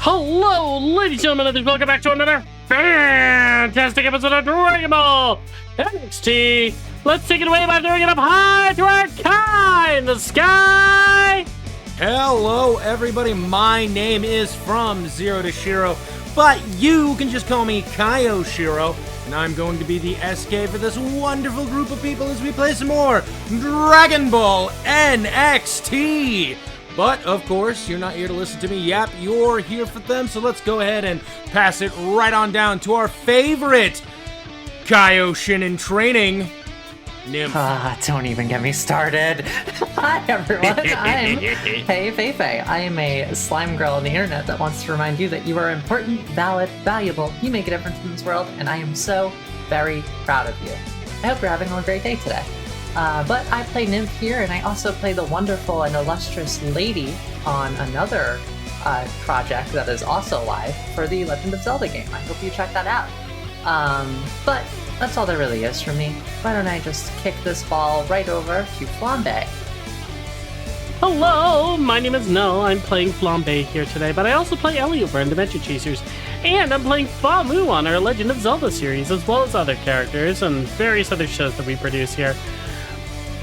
Hello, ladies and gentlemen, and welcome back to another fantastic episode of Dragon Ball NXT. Let's take it away by throwing it up high to our Kai in the sky. Hello, everybody. My name is From Zero to Shiro, but you can just call me Kaio Shiro, and I'm going to be the SK for this wonderful group of people as we play some more Dragon Ball NXT. But, of course, you're not here to listen to me yap, you're here for them, so let's go ahead and pass it right on down to our favorite Kaioshin in training, Nimbus. Don't even get me started. Hi, everyone. I'm Hey Feifei. I am a slime girl on the internet that wants to remind you that you are important, valid, valuable. You make a difference in this world, and I am so very proud of you. I hope you're having a great day today. But I play Nymph here, and I also play the wonderful and illustrious Lady on another project that is also live for the Legend of Zelda game. I hope you check that out. But that's all there really is for me. Why don't I just kick this ball right over to Flambe? Hello, my name is Null. I'm playing Flambe here today, but I also play Ellie over in Dimension Chasers, and I'm playing Famu on our Legend of Zelda series, as well as other characters and various other shows that we produce here.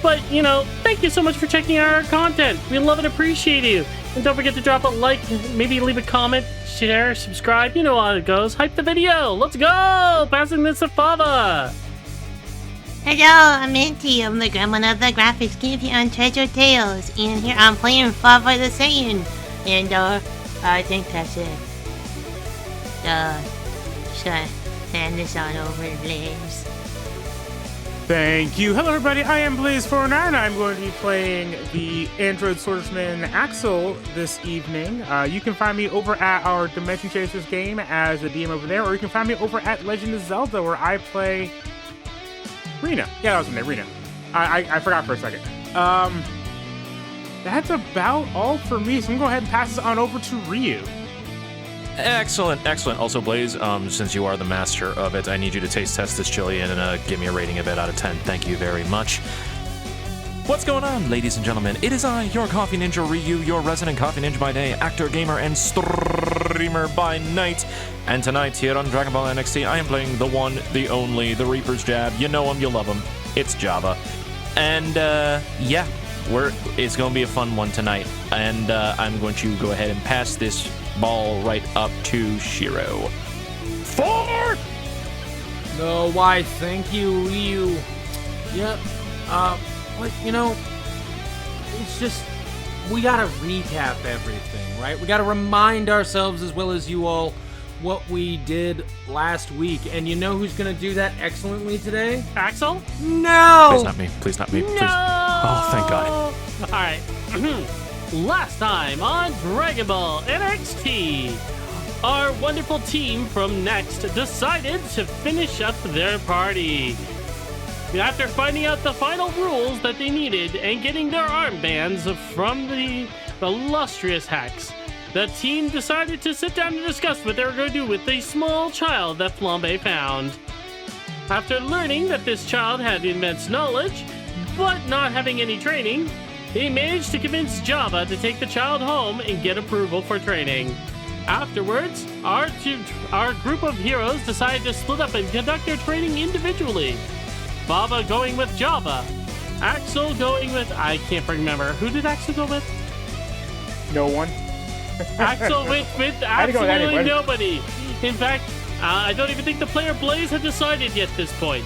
But, you know, thank you so much for checking out our content. We love and appreciate you. And don't forget to drop a like, maybe leave a comment, share, subscribe. You know how it goes. Hype the video. Let's go! Passing this to Fava. Hello, I'm Minty. I'm the grandma of the graphics community on Treasure Tales. And here I'm playing Fava the Saiyan. And, I think that's it. Just gonna hand this on over to Blaze. Thank you. Hello, everybody. I am Blaze49. I'm going to be playing the android swordsman Axel this evening. You can find me over at our Dimension Chasers game as a DM over there, or you can find me over at Legend of Zelda, where I play Rena. Yeah, that was her name, Rena. I forgot for a second. That's about all for me, so I'm going to go ahead and pass this on over to Ryu. Excellent. Also, Blaze, since you are the master of it, I need you to taste test this chili and give me a rating of it out of 10. Thank you very much. What's going on, ladies and gentlemen? It is I, your Coffee Ninja Ryu, your resident Coffee Ninja by day, actor, gamer, and streamer by night. And tonight, here on Dragon Ball NXT, I am playing the one, the only, the Reaper's Jab. You know him, you love him. It's Java. And, yeah, it's going to be a fun one tonight. And I'm going to go ahead and pass this ball right up to Shiro. Four! No, why, thank you, Ryu. Yep, but, you know, it's just, we gotta recap everything, right? We gotta remind ourselves, as well as you all, what we did last week. And you know who's gonna do that excellently today? Axel? No! Please not me. Please not me. No! Please. Oh, thank God. Alright. Last time on Dragon Ball NXT, our wonderful team from Next decided to finish up their party. After finding out the final rules that they needed and getting their armbands from the illustrious Hex, the team decided to sit down and discuss what they were going to do with the small child that Flambe found. After learning that this child had immense knowledge, but not having any training, they managed to convince Java to take the child home and get approval for training. Afterwards, our group of heroes decided to split up and conduct their training individually. Baba going with Java, Axel going with... I can't remember. Who did Axel go with? No one. Axel went with absolutely nobody. In fact, I don't even think the player Blaze had decided yet at this point.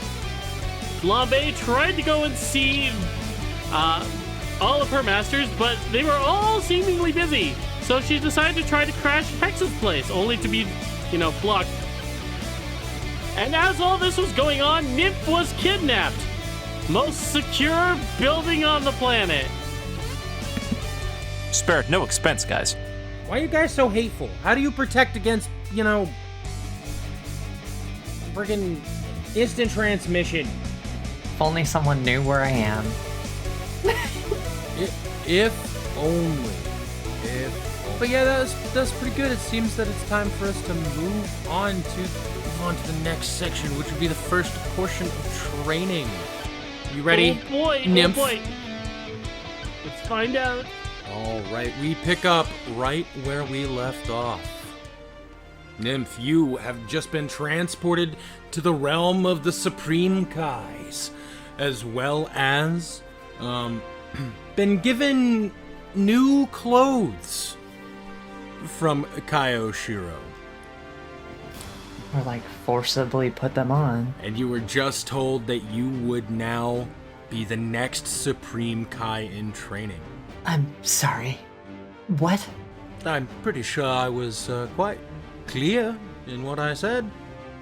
Flambe tried to go and see... all of her masters, but they were all seemingly busy. So she decided to try to crash Hex's place, only to be, blocked. And as all this was going on, Nymph was kidnapped. Most secure building on the planet. Spared no expense, guys. Why are you guys so hateful? How do you protect against, friggin' instant transmission? If only someone knew where I am. If only. But yeah, that's pretty good. It seems that it's time for us to move on to the next section, which would be the first portion of training. You ready? Oh boy, Nymph? Oh boy. Let's find out. All right, we pick up right where we left off. Nymph, you have just been transported to the realm of the Supreme Kais, as well as, been given new clothes from Kaioshiro. Or like forcibly put them on. And you were just told that you would now be the next Supreme Kai in training. I'm sorry. What? I'm pretty sure I was quite clear in what I said.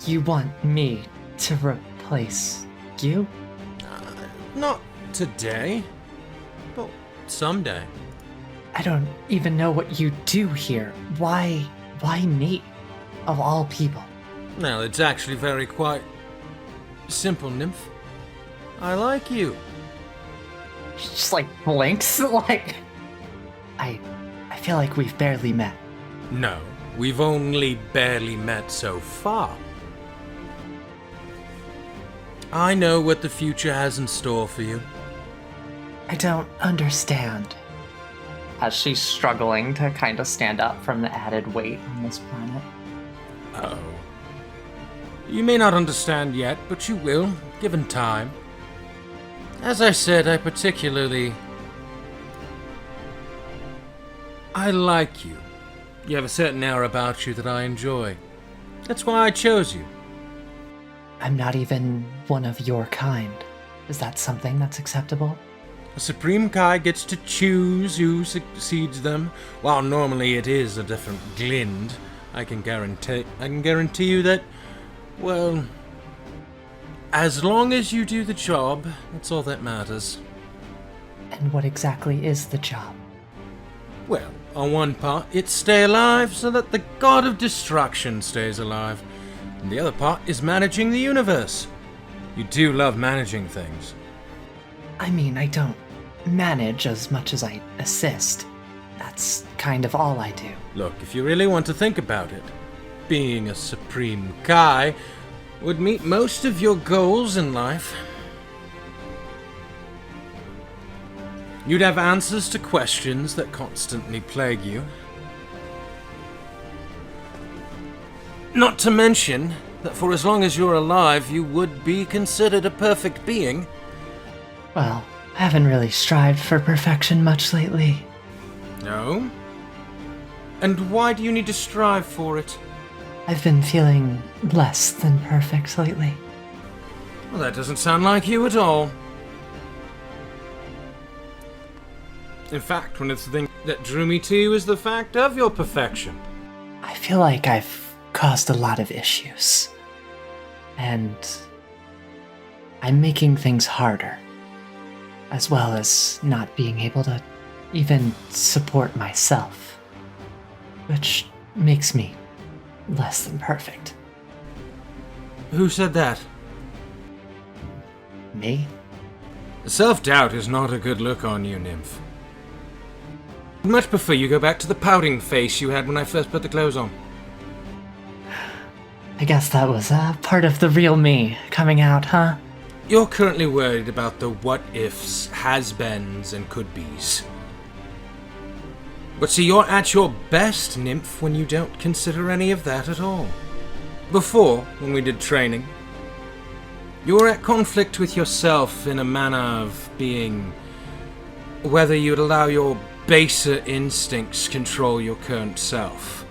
You want me to replace you? Not today, but someday. I don't even know what you do here. Why me? Of all people. Well, it's actually quite simple, Nymph. I like you. She just like blinks, like... I feel like we've barely met. No, we've only barely met so far. I know what the future has in store for you. I don't understand. As she's struggling to kind of stand up from the added weight on this planet. Oh. You may not understand yet, but you will, given time. As I said, I like you. You have a certain air about you that I enjoy. That's why I chose you. I'm not even one of your kind. Is that something that's acceptable? A Supreme Kai gets to choose who succeeds them, while normally it is a different Glind. I can guarantee you that, well, as long as you do the job, that's all that matters. And what exactly is the job? Well, on one part, it's stay alive so that the god of destruction stays alive. And the other part is managing the universe. You do love managing things. I mean, I don't manage as much as I assist. That's kind of all I do. Look, if you really want to think about it, being a Supreme Kai would meet most of your goals in life. You'd have answers to questions that constantly plague you. Not to mention that for as long as you're alive, you would be considered a perfect being. Well, I haven't really strived for perfection much lately. No? And why do you need to strive for it? I've been feeling less than perfect lately. Well, that doesn't sound like you at all. In fact, one of the things that drew me to you is the fact of your perfection. I feel like I've caused a lot of issues. And I'm making things harder. As well as not being able to even support myself. Which makes me less than perfect. Who said that? Me? Self-doubt is not a good look on you, Nymph. I'd much prefer you go back to the pouting face you had when I first put the clothes on. I guess that was part of the real me coming out, huh? You're currently worried about the what-ifs, has-beens, and could-bes. But see, you're at your best, Nymph, when you don't consider any of that at all. Before, when we did training, you were at conflict with yourself in a manner of being whether you'd allow your baser instincts control your current self.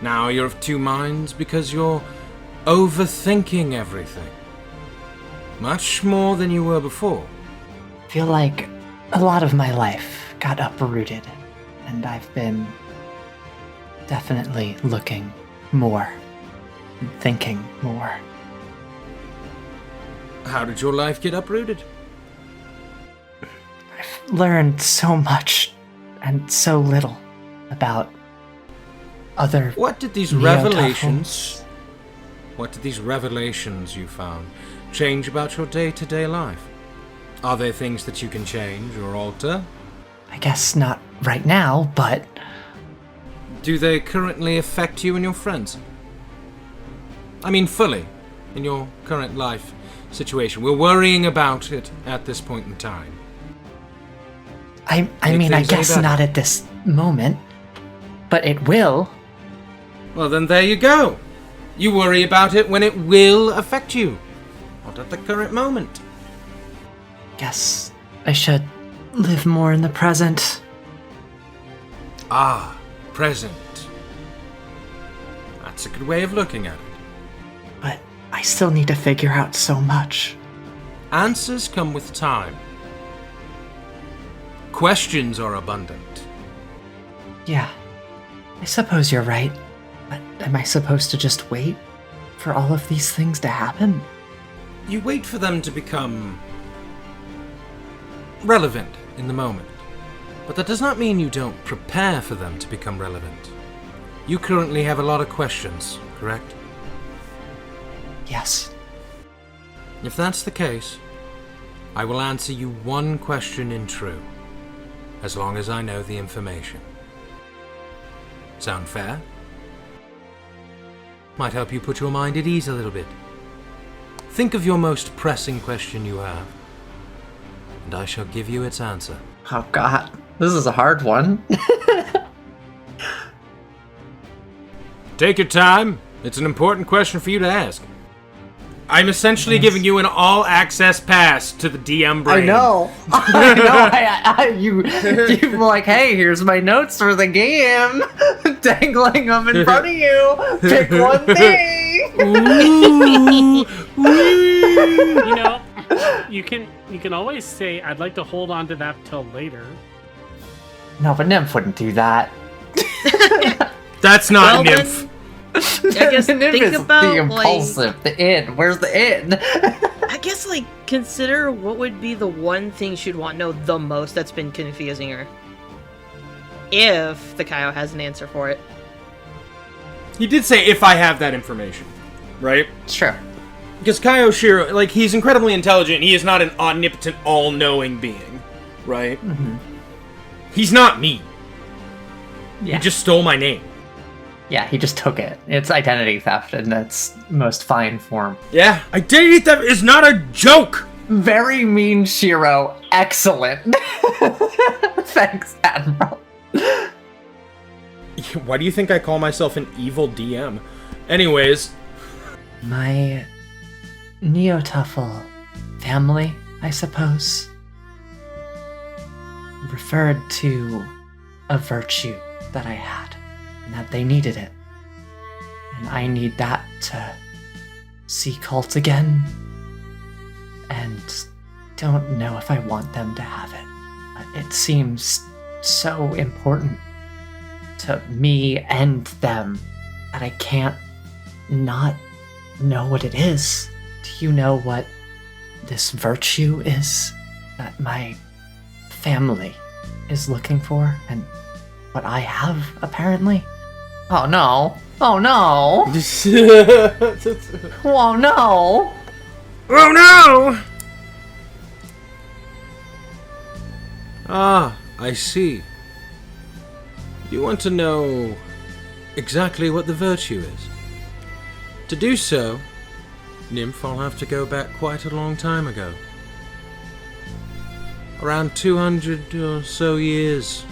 Now you're of two minds because you're overthinking everything. Much more than you were before. I feel like a lot of my life got uprooted, and I've been definitely looking more and thinking more. How did your life get uprooted? I've learned so much and so little about other. What did these Neo-Tuffles. revelations you found change about your day-to-day life? Are there things that you can change or alter? I guess not right now, but Do they currently affect you and your friends? I mean, fully, in your current life situation. We're worrying about it at this point in time. I Make mean, I things any guess better. not at this moment, but it will. Well, then there you go. You worry about it when it will affect you, not at the current moment. Guess I should live more in the present. Ah, present. That's a good way of looking at it. But I still need to figure out so much. Answers come with time. Questions are abundant. Yeah, I suppose you're right. But am I supposed to just wait for all of these things to happen? You wait for them to become relevant in the moment. But that does not mean you don't prepare for them to become relevant. You currently have a lot of questions, correct? Yes. If that's the case, I will answer you one question in true, as long as I know the information. Sound fair? Might help you put your mind at ease a little bit. Think of your most pressing question you have, and I shall give you its answer. Oh god, this is a hard one. Take your time. It's an important question for you to ask. I'm essentially giving you an all-access pass to the DM brain. I know. You were like, hey, here's my notes for the game. Dangling them in front of you. Pick one thing. Ooh, wee. You know, you can always say, I'd like to hold on to that till later. No, but Nymph wouldn't do that. That's not Well, then- Nymph. I guess Nymph think is about, the impulsive, the in. Where's the in? I guess, like, consider what would be the one thing she'd want to know the most that's been confusing her. If the Kaio has an answer for it. He did say if I have that information, right? Sure. Because Kaio Shiro, like, he's incredibly intelligent. He is not an omnipotent, all-knowing being, right? Mm-hmm. He's not me. Yeah. He just stole my name. Yeah, he just took it. It's identity theft in its most fine form. Yeah, identity theft is not a joke! Very mean, Shiro. Excellent. Thanks, Admiral. Why do you think I call myself an evil DM? Anyways, My Neotuffle family, I suppose, referred to a virtue that I had, and that they needed it. And I need that to see cult again, and don't know if I want them to have it. But it seems so important to me and them that I can't not know what it is. Do you know what this virtue is that my family is looking for, and what I have, apparently? Oh no. Oh no. Oh no. oh no! Ah, I see. You want to know exactly what the virtue is. To do so, Nymph, I'll have to go back quite a long time ago. Around 200 or so years.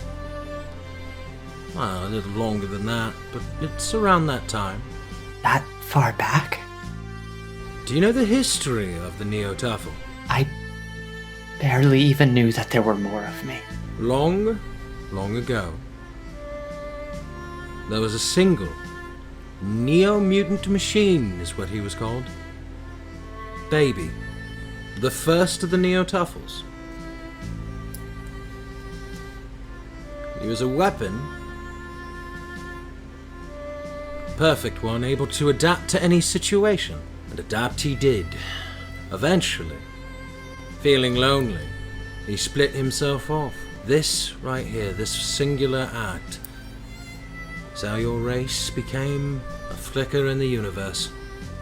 Well, a little longer than that, but it's around that time. That far back? Do you know the history of the Neotuffle? I barely even knew that there were more of me. Long, long ago, there was a single Neo-Mutant machine, is what he was called. Baby. The first of the Neotuffles. He was a weapon. Perfect one, able to adapt to any situation. And adapt he did. Eventually, feeling lonely, he split himself off. This right here, this singular act, is how your race became a flicker in the universe.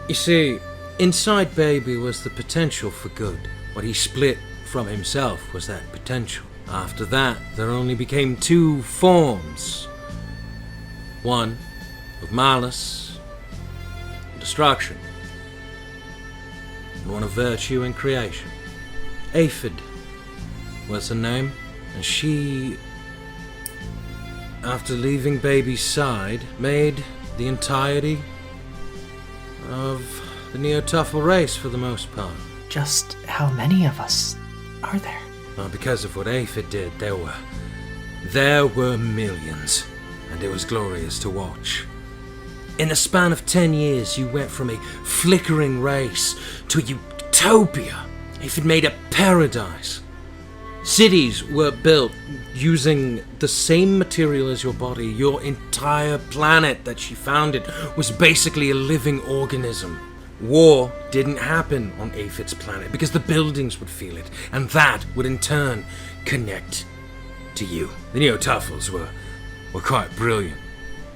You see, inside Baby was the potential for good. What he split from himself was that potential. After that, there only became two forms. One of malice and destruction, and one of virtue and creation. Aphid was her name, and she, after leaving Baby's side, made the entirety of the Neo-Tuffle race for the most part. Just how many of us are there? Well, because of what Aphid did, there were millions, and it was glorious to watch. In the span of 10 years, you went from a flickering race to a utopia. Aphid made a paradise. Cities were built using the same material as your body. Your entire planet that she founded was basically a living organism. War didn't happen on Aphid's planet because the buildings would feel it, and that would in turn connect to you. The Neo-Tuffles were quite brilliant.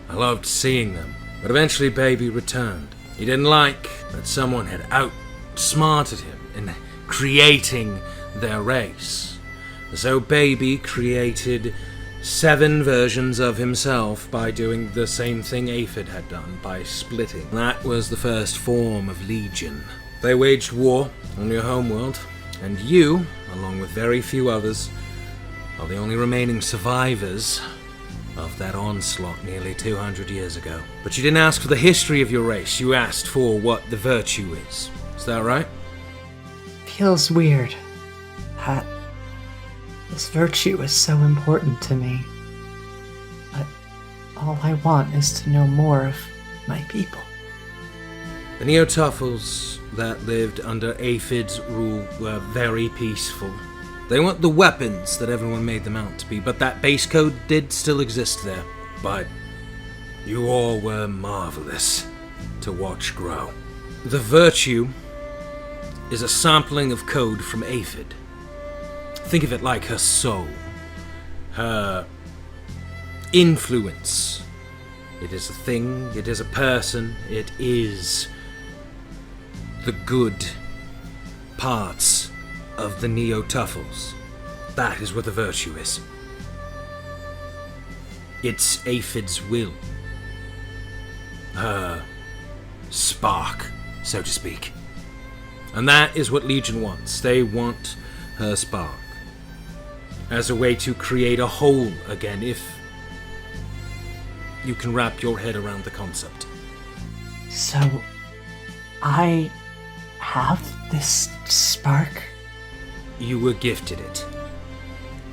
I loved seeing them. But eventually Baby returned. He didn't like that someone had outsmarted him in creating their race. So Baby created 7 versions of himself by doing the same thing Aphid had done, by splitting. That was the first form of Legion. They waged war on your homeworld, and you, along with very few others, are the only remaining survivors of that onslaught nearly 200 years ago. But you didn't ask for the history of your race, you asked for what the virtue is. Is that right? Feels weird that this virtue is so important to me. But all I want is to know more of my people. The Neo-Tuffles that lived under Aphid's rule were very peaceful. They weren't the weapons that everyone made them out to be, but that base code did still exist there. But you all were marvelous to watch grow. The virtue is a sampling of code from Aphid. Think of it like her soul, her influence. It is a thing, it is a person, it is the good parts of the Neo-Tuffles. That is what the virtue is. It's Aphid's will. Her spark, so to speak. And that is what Legion wants. They want her spark. As a way to create a whole again, if you can wrap your head around the concept. So, I have this spark? You were gifted it,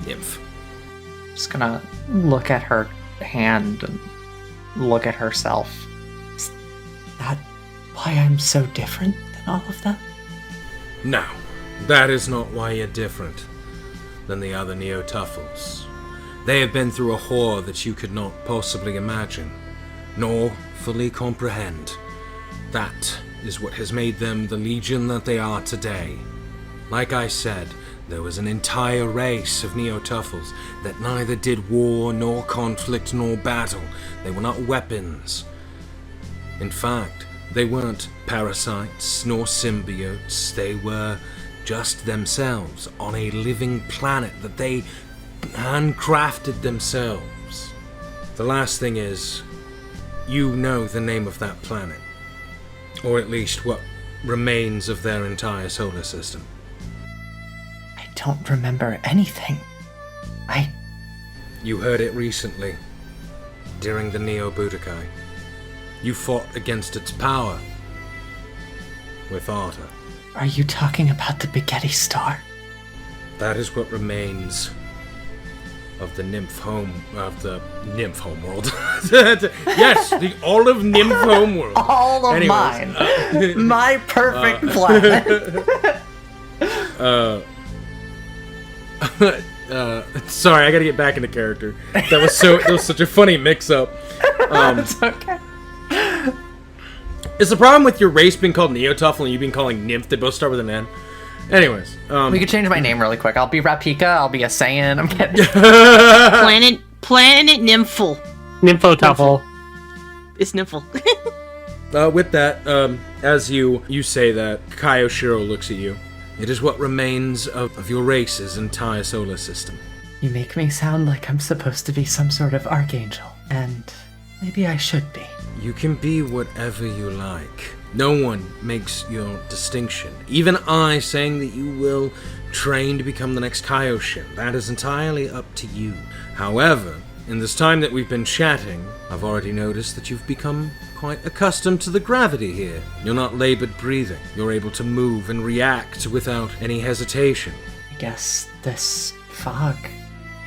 Nymph. Just gonna look at her hand and look at herself. Is that why I'm so different than all of them? No, that is not why you're different than the other Neo-Tuffles. They have been through a horror that you could not possibly imagine, nor fully comprehend. That is what has made them the Legion that they are today. Like I said, there was an entire race of Neo-Tuffles that neither did war, nor conflict, nor battle. They were not weapons. In fact, they weren't parasites, nor symbiotes. They were just themselves on a living planet that they handcrafted themselves. The last thing is, you know the name of that planet. Or at least what remains of their entire solar system. I don't remember anything. You heard it recently, during the Neo Budokai. You fought against its power with ardor. Are you talking about the Spaghetti Star? That is what remains of the Nymph home world. Yes, the all of Nymph home world. All of Anyways, mine. My perfect planet. Sorry, I gotta get back into character. That was such a funny mix-up. It's okay. Is the problem with your race being called Neo-Tuffle and you being calling Nymph? They both start with an N. Anyways, We could change my name really quick. I'll be Rapika. I'll be a Saiyan. I'm kidding. Planet Nymphal. Nympho-Tuffle. It's Nymphal. With that, as you say that, Kaioshiro looks at you. It is what remains of your race's entire solar system. You make me sound like I'm supposed to be some sort of archangel, and maybe I should be. You can be whatever you like. No one makes your distinction. Even I saying that you will train to become the next Kaioshin. That is entirely up to you. However, In this time that we've been chatting, I've already noticed that you've become quite accustomed to the gravity here. You're not labored breathing. You're able to move and react without any hesitation. I guess this fog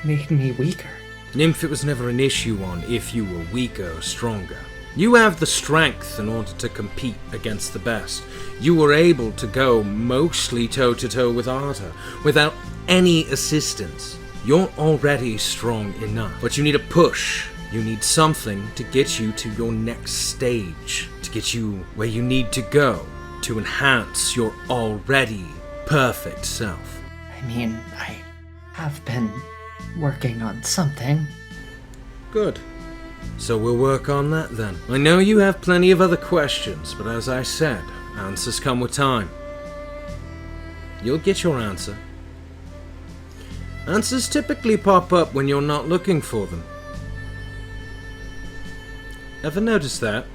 made me weaker. Nymph, it was never an issue on if you were weaker or stronger. You have the strength in order to compete against the best. You were able to go mostly toe-to-toe with Arta without any assistance. You're already strong enough, but you need a push. You need something to get you to your next stage, to get you where you need to go, to enhance your already perfect self. I mean, I have been working on something. Good. So we'll work on that then. I know you have plenty of other questions, but as I said, answers come with time. You'll get your answer. Answers typically pop up when you're not looking for them. Ever notice that?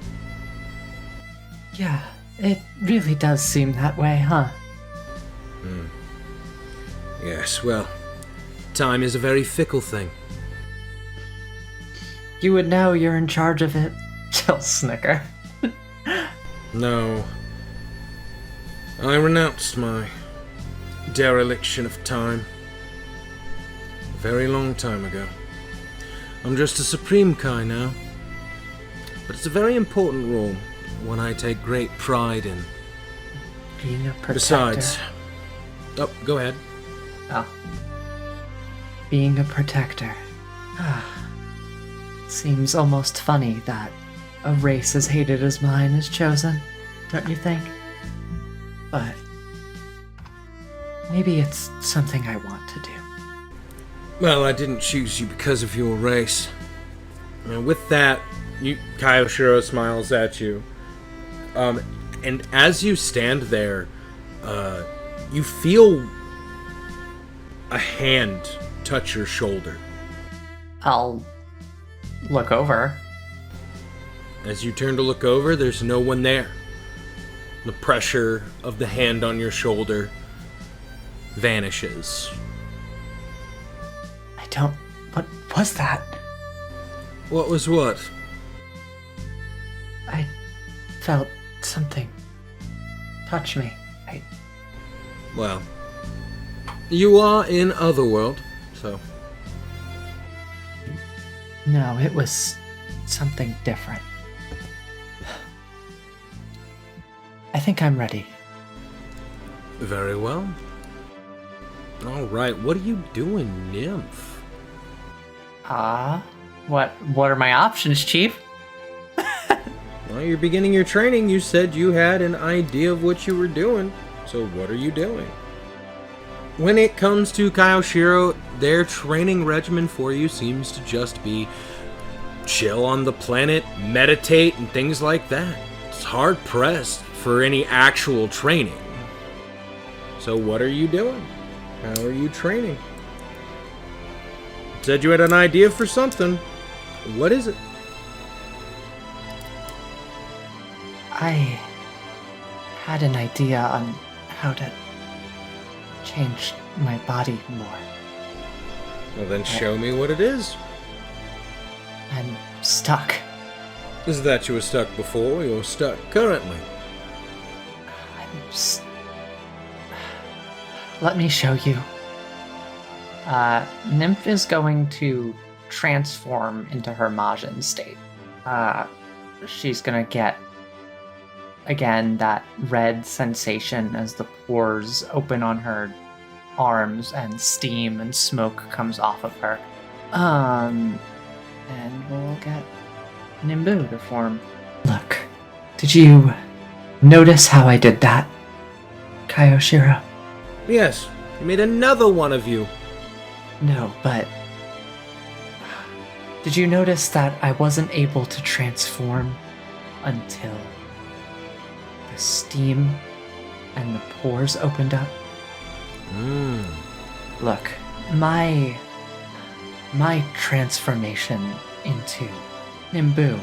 Yeah, it really does seem that way, huh? Yes, well, time is a very fickle thing. You would know you're in charge of it. She'll snicker. No. I renounced my dereliction of time a very long time ago. I'm just a Supreme Kai now. But it's a very important role, one I take great pride in. Being a protector. Besides... Oh, go ahead. Oh. Being a protector. Seems almost funny that a race as hated as mine is chosen, don't you think? But maybe it's something I want to do. Well, I didn't choose you because of your race. And with that, Kaioshiro smiles at you. And as you stand there, you feel a hand touch your shoulder. I'll look over. As you turn to look over, there's no one there. The pressure of the hand on your shoulder vanishes. What was that? What was what? I felt something touch me. Well, you are in Otherworld, so... No, it was something different. I think I'm ready. Very well. Alright, what are you doing, Nymph? What are my options, Chief? Well, you're beginning your training. You said you had an idea of what you were doing. So what are you doing? When it comes to Kaioshiro, their training regimen for you seems to just be chill on the planet, meditate, and things like that. It's hard-pressed for any actual training. So what are you doing? How are you training? Said you had an idea for something. What is it? I had an idea on how to change my body more. Well, then show me what it is. I'm stuck. Is that you were stuck before, or you're stuck currently? Let me show you. Nymph is going to transform into her Majin state. She's gonna get, again, that red sensation as the pores open on her arms and steam and smoke comes off of her. And we'll get Nimbus to form. Look, did you notice how I did that, Kaioshiro? Yes, you made another one of you. No, but did you notice that I wasn't able to transform until the steam and the pores opened up? Look, my transformation into Nimbus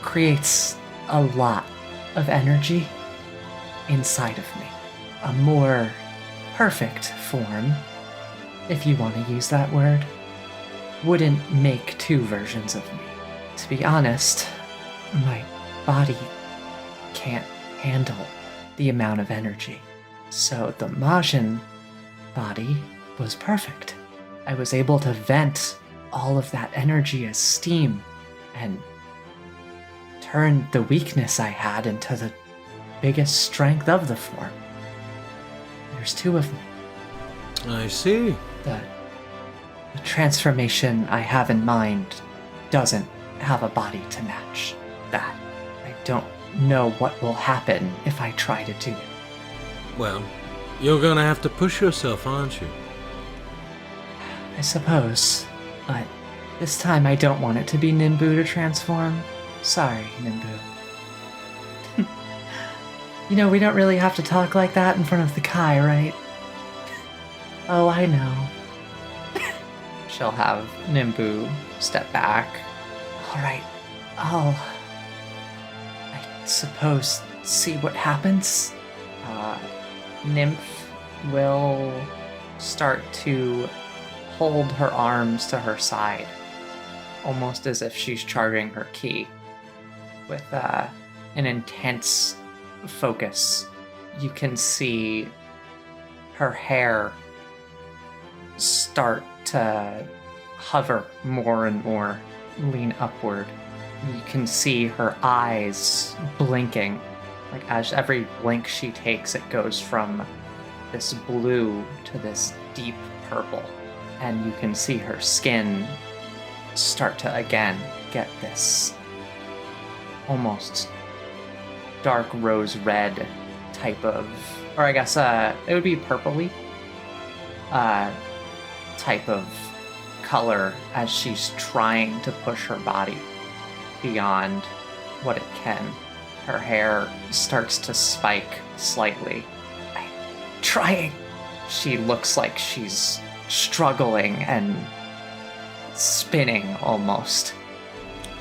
creates a lot of energy inside of me. A more perfect form, if you want to use that word, wouldn't make two versions of me. To be honest, my body can't handle the amount of energy. So the Majin body was perfect. I was able to vent all of that energy as steam and turn the weakness I had into the biggest strength of the form. There's two of me. I see. The transformation I have in mind doesn't have a body to match that. I don't know what will happen if I try to do it. Well, you're gonna have to push yourself, aren't you? I suppose, but this time I don't want it to be Nimbu to transform. Sorry, Nimbu. You know, we don't really have to talk like that in front of the Kai, right? Oh, I know. She'll have Nimbu step back. Alright, I suppose, see what happens? Nymph will start to hold her arms to her side, almost as if she's charging her ki. With an intense focus, you can see her hair start to hover more and more, lean upward. You can see her eyes blinking. Like, as every blink she takes, it goes from this blue to this deep purple. And you can see her skin start to, again, get this almost dark rose red type of, or I guess it would be purpley type of color as she's trying to push her body beyond what it can. Her hair starts to spike slightly. I'm trying. She looks like she's struggling and spinning almost.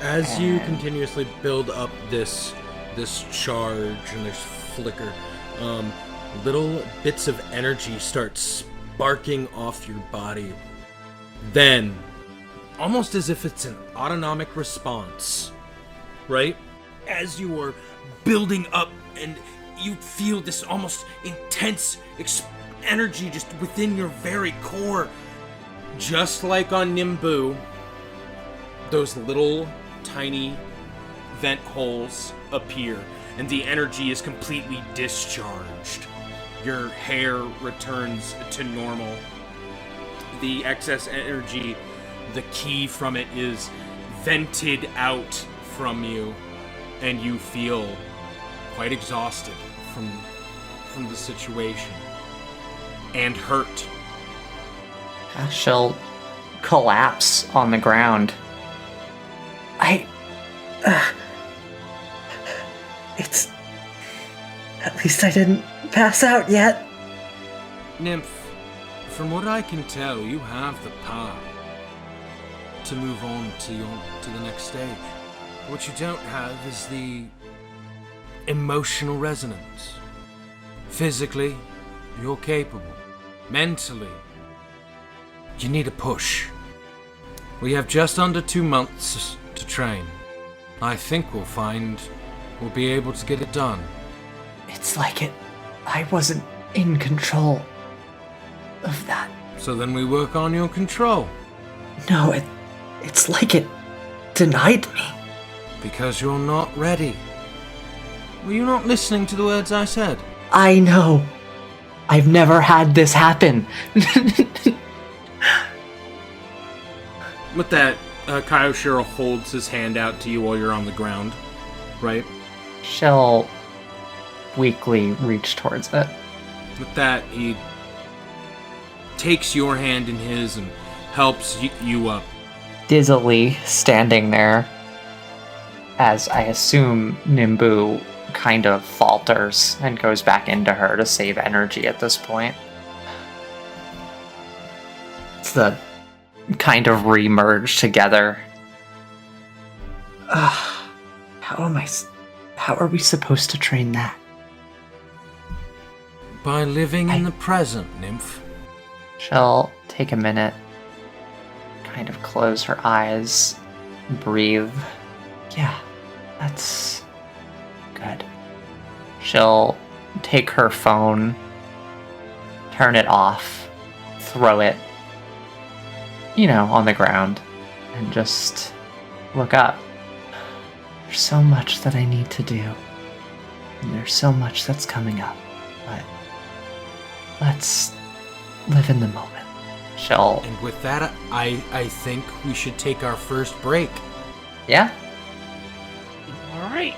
As you continuously build up this charge and this flicker, little bits of energy start sparking off your body. Then, almost as if it's an autonomic response, right? As you are building up and you feel this almost intense energy just within your very core. Just like on Nimbu, those little tiny vent holes appear and the energy is completely discharged. Your hair returns to normal. The excess energy, the ki from it is vented out from you, and you feel quite exhausted from the situation and hurt. She'll collapse on the ground. It's... At least I didn't pass out yet. Nymph, from what I can tell, you have the power to move on to the next stage. What you don't have is the emotional resonance. Physically, you're capable. Mentally, you need a push. We have just under 2 months to train. I think we'll be able to get it done. It's like I wasn't in control of that. So then we work on your control. No, it's like it denied me. Because you're not ready. Were you not listening to the words I said? I know. I've never had this happen. With that, Kaioshiro holds his hand out to you while you're on the ground, right? She'll weakly reach towards it. With that, he takes your hand in his and helps you up. Dizzily standing there, as I assume Nimbu kind of falters and goes back into her to save energy at this point. It's the kind of re-merge together. How are we supposed to train that? By living in the present, Nymph. She'll take a minute, kind of close her eyes, breathe. Yeah, that's good. She'll take her phone, turn it off, throw it, on the ground, and just look up. There's so much that I need to do, and there's so much that's coming up, but let's live in the moment. And with that, I think we should take our first break. Yeah? All right.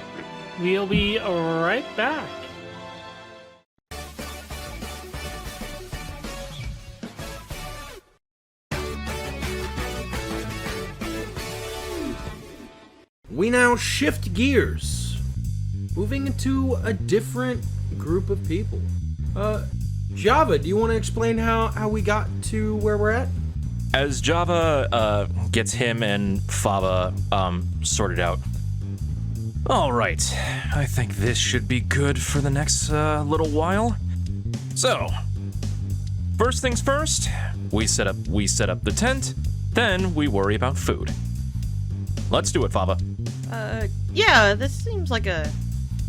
We'll be right back. We now shift gears, moving into a different group of people. Java, do you want to explain how we got to where we're at? As Java gets him and Fava sorted out. All right, I think this should be good for the next little while. So, first things first, we set up the tent, then we worry about food. Let's do it, Fava. Yeah, this seems like a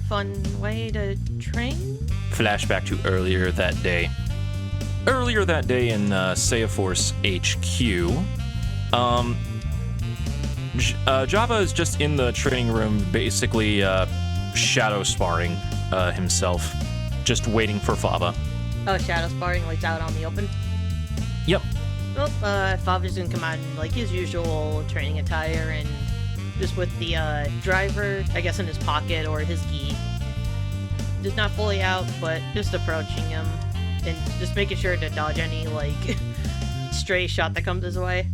fun way to train. Flashback to earlier that day. Earlier that day in Seiaforce HQ, Java is just in the training room, basically shadow sparring himself, just waiting for Fava. Oh, shadow sparring, like out on the open? Yep. Well, Fava's gonna come out in like his usual training attire and just with the driver, I guess, in his pocket or his gi. Just not fully out, but just approaching him and just making sure to dodge any like stray shot that comes his way.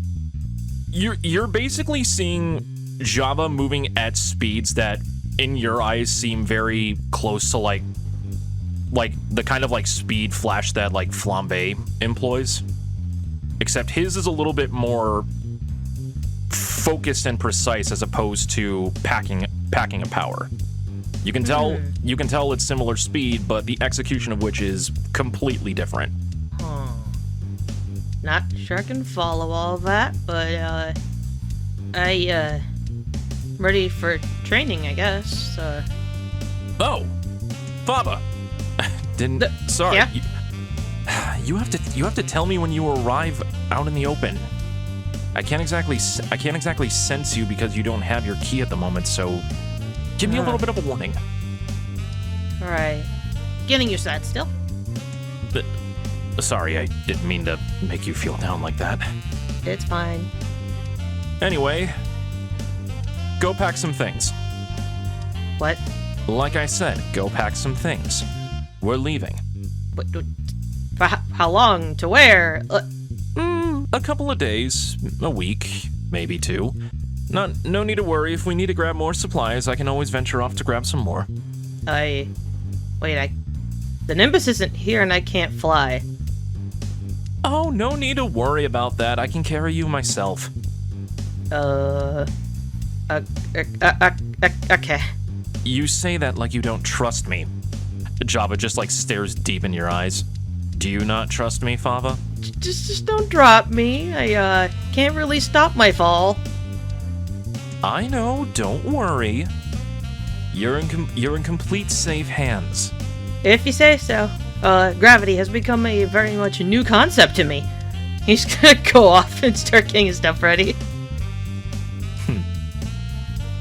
You're basically seeing Java moving at speeds that, in your eyes, seem very close to like the kind of like speed flash that like Flambe employs. Except his is a little bit more focused and precise as opposed to packing a power. You can tell it's similar speed, but the execution of which is completely different. Not sure I can follow all that, but I ready for training, I guess. Oh, Fava. Sorry. Yeah? You have to tell me when you arrive out in the open. I can't exactly sense you because you don't have your key at the moment, so give me a little bit of a warning. Alright. Getting used to that still. Sorry, I didn't mean to make you feel down like that. It's fine. Anyway, go pack some things. What? Like I said, go pack some things. We're leaving. But for how long? To where? A couple of days, a week, maybe 2. No need to worry. If we need to grab more supplies, I can always venture off to grab some more. The Nimbus isn't here and I can't fly. Oh, no need to worry about that. I can carry you myself. Okay. You say that like you don't trust me. Java just like stares deep in your eyes. Do you not trust me, Fava? Just don't drop me. I can't really stop my fall. I know, don't worry. You're in complete safe hands. If you say so. Gravity has become a very much new concept to me. He's gonna go off and start getting his stuff ready.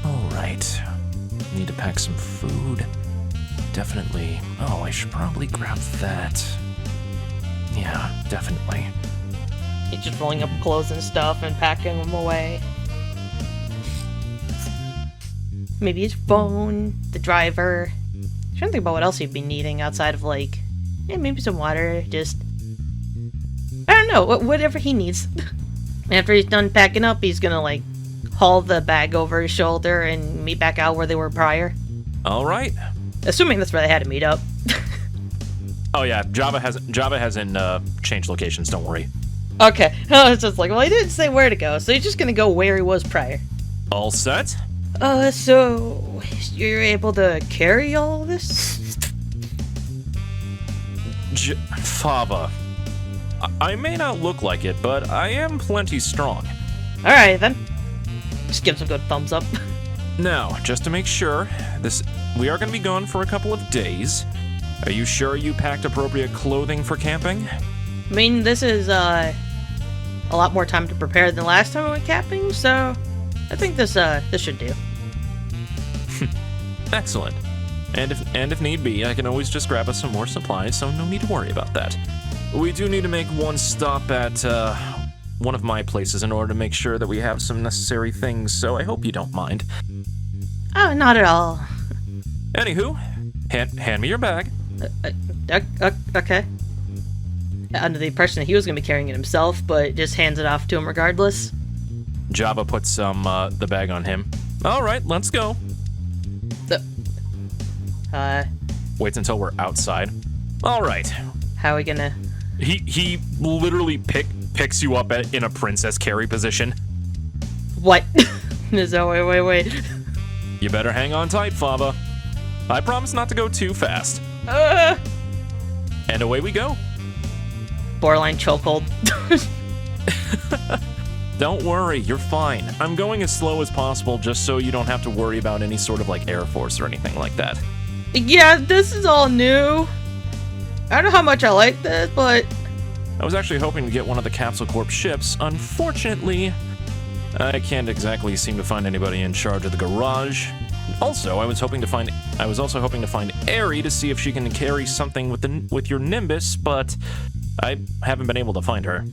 Alright. Need to pack some food. Definitely. Oh, I should probably grab that. Yeah, definitely. He's just rolling up clothes and stuff and packing them away. Maybe his phone, the driver. I'm trying to think about what else he'd be needing outside of like, maybe some water, just... I don't know, whatever he needs. After he's done packing up, he's gonna like haul the bag over his shoulder and meet back out where they were prior. Alright. Assuming that's where they had to meet up. Oh yeah, Java hasn't changed locations, don't worry. Okay, it's just like, well, he didn't say where to go, so he's just gonna go where he was prior. All set? So you're able to carry all this? Fava. I may not look like it, but I am plenty strong. Alright then. Just gives a good thumbs up. Now, just to make sure, we are going to be gone for a couple of days. Are you sure you packed appropriate clothing for camping? I mean, this is a lot more time to prepare than last time I went camping, so I think this should do. Excellent. And if need be, I can always just grab us some more supplies, so no need to worry about that. We do need to make one stop at one of my places in order to make sure that we have some necessary things, so I hope you don't mind. Oh, not at all. Anywho, hand me your bag. Okay. Under the impression that he was going to be carrying it himself, but just hands it off to him regardless. Java puts the bag on him. All right, let's go. Waits until we're outside. All right. How are we gonna... He literally picks you up in a princess carry position. What? No, wait. You better hang on tight, Fava. I promise not to go too fast. And away we go. Borderline chokehold. Don't worry, you're fine. I'm going as slow as possible just so you don't have to worry about any sort of like Air Force or anything like that. Yeah, this is all new. I don't know how much I like this, but... I was actually hoping to get one of the Capsule Corp ships. Unfortunately, I can't exactly seem to find anybody in charge of the garage. Also, I was also hoping to find Aerie to see if she can carry something with your Nimbus, but I haven't been able to find her.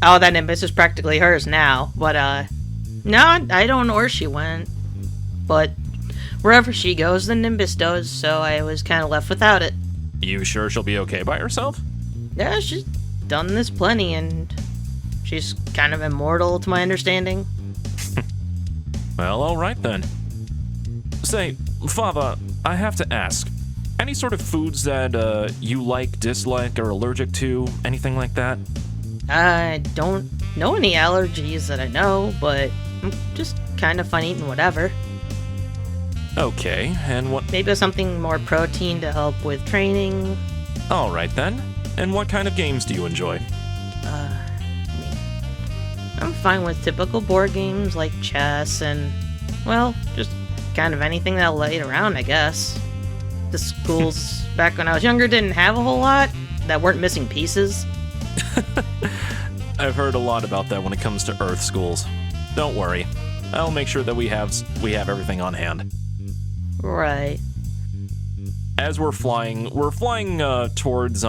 Oh, that Nimbus is practically hers now, but no, I don't know where she went. But wherever she goes, the Nimbus does, so I was kind of left without it. You sure she'll be okay by herself? Yeah, she's done this plenty, and she's kind of immortal, to my understanding. Well, alright then. Say, Fava, I have to ask, any sort of foods that you like, dislike, or allergic to? Anything like that? I don't know any allergies that I know, but I'm just kind of fine eating whatever. Okay, and what... Maybe something more protein to help with training. Alright then. And what kind of games do you enjoy? I'm fine with typical board games like chess and, well, just kind of anything that'll lay around, I guess. The schools back when I was younger didn't have a whole lot that weren't missing pieces. I've heard a lot about that when it comes to Earth schools. Don't worry. I'll make sure that we have everything on hand. Right. As we're flying towards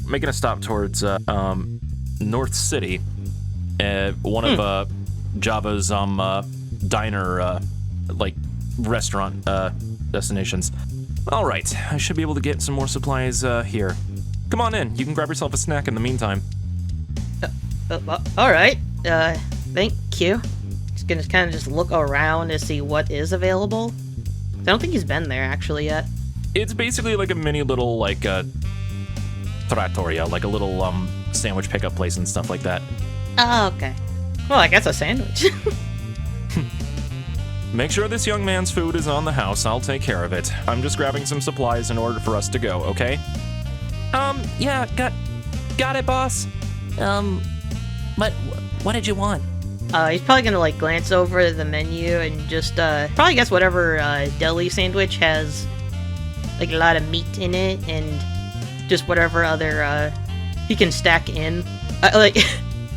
making a stop towards North City, one of Java's diner like restaurant destinations. All right, I should be able to get some more supplies here. Come on in. You can grab yourself a snack in the meantime. All right. Thank you. Just gonna kind of just look around to see what is available. I don't think he's been there actually yet. It's basically like a mini little like trattoria, like a little sandwich pickup place and stuff like that. Oh, okay. Well, I guess a sandwich. Make sure this young man's food is on the house. I'll take care of it. I'm just grabbing some supplies in order for us to go, okay? Yeah, got it, boss. What did you want? He's probably gonna like glance over the menu and just probably guess whatever deli sandwich has like a lot of meat in it and just whatever other he can stack in. Like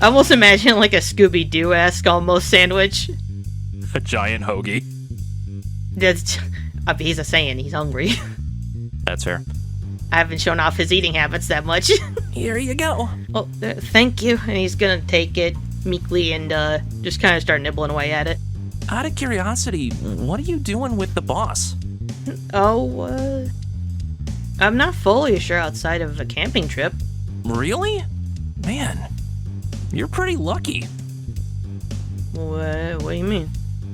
I almost imagine like a Scooby-Doo-esque almost sandwich. A giant hoagie. That's, I mean, he's a Saiyan. He's hungry. That's fair. I haven't shown off his eating habits that much. Here you go. Oh, thank you. And he's gonna take it meekly and just kind of start nibbling away at it. Out of curiosity, what are you doing with the boss? Oh, I'm not fully sure outside of a camping trip. Really? Man, you're pretty lucky. What do you mean?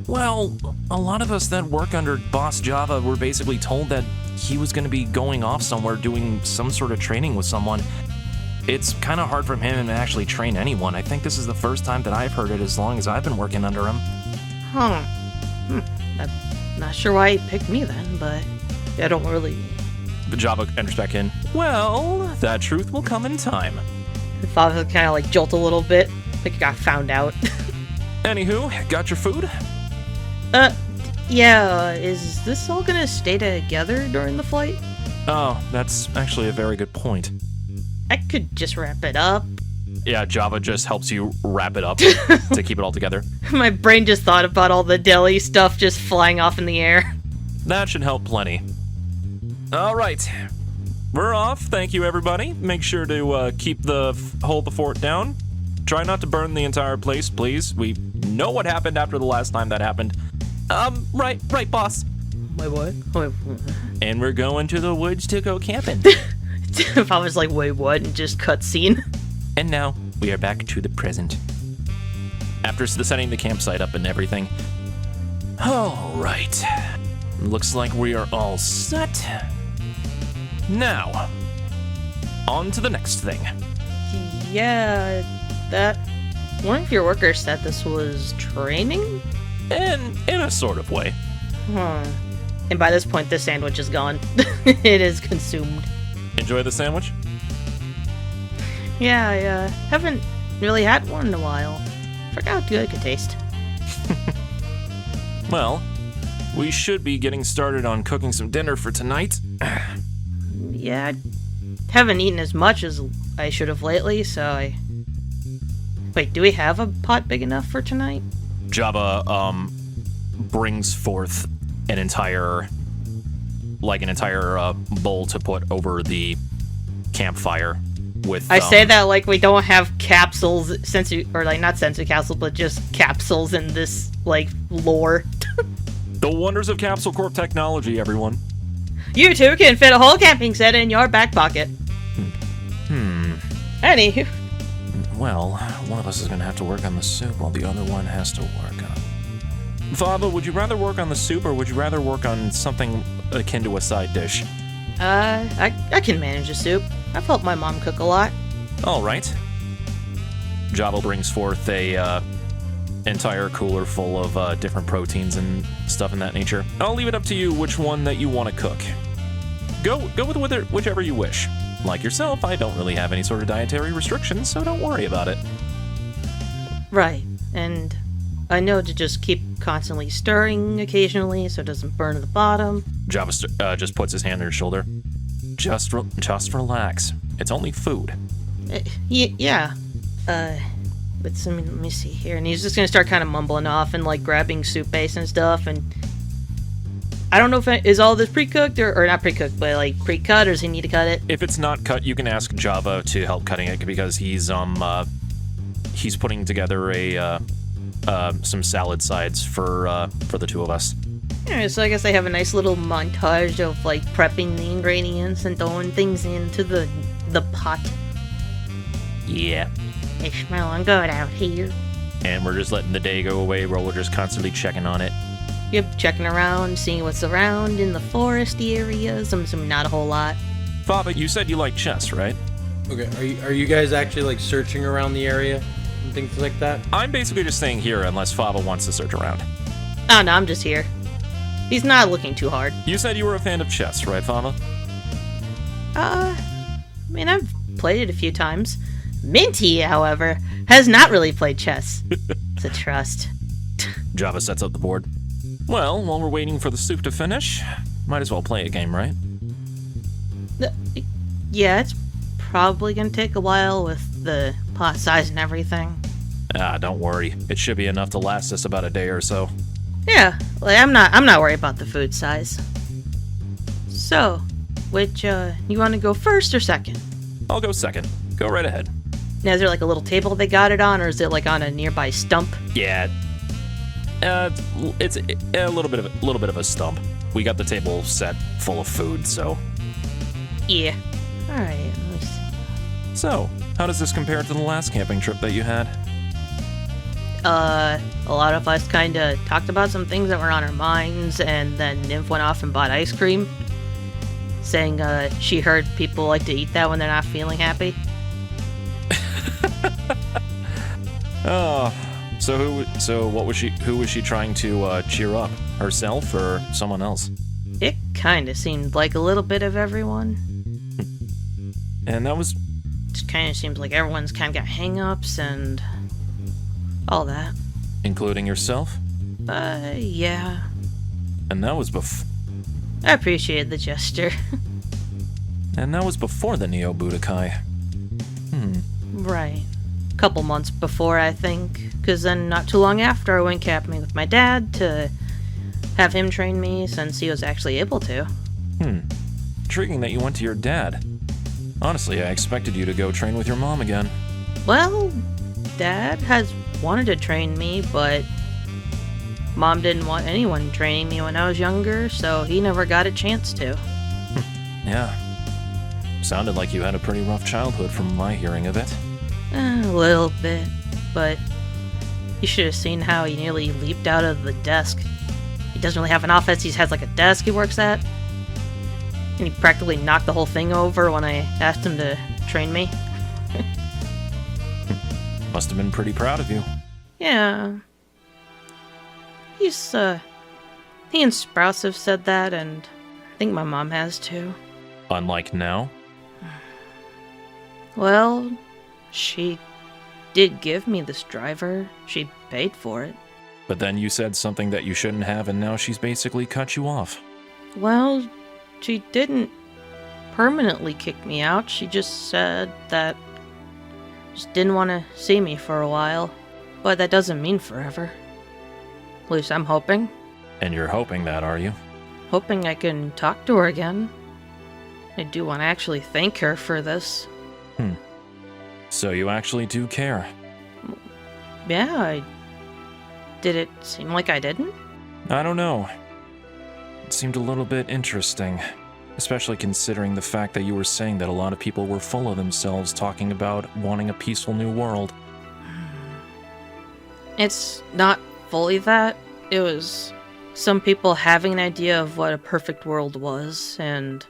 Well, a lot of us that work under Boss Java were basically told that he was going to be going off somewhere doing some sort of training with someone. It's kind of hard for him to actually train anyone. I think this is the first time that I've heard it as long as I've been working under him. Huh. I'm not sure why he picked me then, but I don't really... But Java enters back in. Well, that truth will come in time. The father kind of like jolt a little bit, like he got found out. Anywho, got your food? Yeah, is this all gonna stay together during the flight? Oh, that's actually a very good point. I could just wrap it up. Yeah, Java just helps you wrap it up to keep it all together. My brain just thought about all the deli stuff just flying off in the air. That should help plenty. All right, we're off. Thank you, everybody. Make sure to hold the fort down. Try not to burn the entire place, please. We know what happened after the last time that happened. Right, boss. Wait, what? Wait, And we're going to the woods to go camping. if I was like, wait, what? And just cutscene. And now we are back to the present. After setting the campsite up and everything. All right. Looks like we are all set. Now, on to the next thing. Yeah, that... One of your workers said this was training? In a sort of way. And by this point, the sandwich is gone. It is consumed. Enjoy the sandwich? Yeah, I haven't really had one in a while. Forgot how good it could taste. Well, we should be getting started on cooking some dinner for tonight. Yeah, I haven't eaten as much as I should have lately, so I... Wait, do we have a pot big enough for tonight? Java brings forth an entire bowl to put over the campfire with. I say that like we don't have capsules, or like not sensory capsules, but just capsules in this like lore. The wonders of Capsule Corp technology, everyone. You two can fit a whole camping set in your back pocket. Anywho. Well, one of us is going to have to work on the soup while the other one has to work on... Fava, would you rather work on the soup or would you rather work on something akin to a side dish? I can manage a soup. I've helped my mom cook a lot. All right. Java brings forth a entire cooler full of different proteins and stuff in that nature. I'll leave it up to you which one that you want to cook. Go with whichever you wish. Like yourself, I don't really have any sort of dietary restrictions, so don't worry about it. Right, and I know to just keep constantly stirring occasionally so it doesn't burn at the bottom. Java just puts his hand on your shoulder. Just relax. It's only food. Yeah. But let me see here. And he's just gonna start kind of mumbling off and like grabbing soup base and stuff. And I don't know if is all this pre-cooked or not pre-cooked, but like pre-cut, or does he need to cut it? If it's not cut, you can ask Java to help cutting it because he's putting together some salad sides for the two of us. Yeah, so I guess I have a nice little montage of like prepping the ingredients and throwing things into the pot. Yeah. They smelling good out here. And we're just letting the day go away while we're just constantly checking on it. Yep, checking around, seeing what's around in the foresty areas. Some not a whole lot. Fava, you said you like chess, right? Okay, are you guys actually like searching around the area and things like that? I'm basically just staying here unless Fava wants to search around. Oh no, I'm just here. He's not looking too hard. You said you were a fan of chess, right, Fava? I mean, I've played it a few times. Minty, however, has not really played chess. It's a trust. Java sets up the board. Well, while we're waiting for the soup to finish, might as well play a game, right? Yeah, it's probably gonna take a while with the pot size and everything. Don't worry. It should be enough to last us about a day or so. Yeah, like I'm not worried about the food size. So, which you want to go first or second? I'll go second. Go right ahead. Now, is there like a little table they got it on, or is it like on a nearby stump? Yeah. It's a little bit of a stump. We got the table set full of food, so. Yeah. All right. Let me see. So, how does this compare to the last camping trip that you had? A lot of us kind of talked about some things that were on our minds, and then Nymph went off and bought ice cream, saying she heard people like to eat that when they're not feeling happy. Oh, so who was she trying to cheer up? Herself or someone else? It kind of seemed like a little bit of everyone. And that was... Just kind of seems like everyone's kind of got hang-ups and all that. Including yourself? Yeah. And that was I appreciate the gesture. before the Neo Budokai. Right. Couple months before, I think. Because then not too long after, I went camping with my dad to have him train me since he was actually able to. Intriguing that you went to your dad. Honestly, I expected you to go train with your mom again. Well, Dad has wanted to train me, but Mom didn't want anyone training me when I was younger, so he never got a chance to. Yeah. Sounded like you had a pretty rough childhood from my hearing of it. A little bit, but you should have seen how he nearly leaped out of the desk. He doesn't really have an office, he has like a desk he works at. And he practically knocked the whole thing over when I asked him to train me. Must have been pretty proud of you. Yeah. He and Sprouse have said that, and I think my mom has too. Unlike now? Well, she did give me this driver. She paid for it. But then you said something that you shouldn't have, and now she's basically cut you off. Well, she didn't permanently kick me out. She just said that just didn't want to see me for a while. But that doesn't mean forever. At least I'm hoping. And you're hoping that, are you? Hoping I can talk to her again. I do want to actually thank her for this. So you actually do care? Yeah, did it seem like I didn't? I don't know. It seemed a little bit interesting. Especially considering the fact that you were saying that a lot of people were full of themselves talking about wanting a peaceful new world. It's not fully that. It was some people having an idea of what a perfect world was, and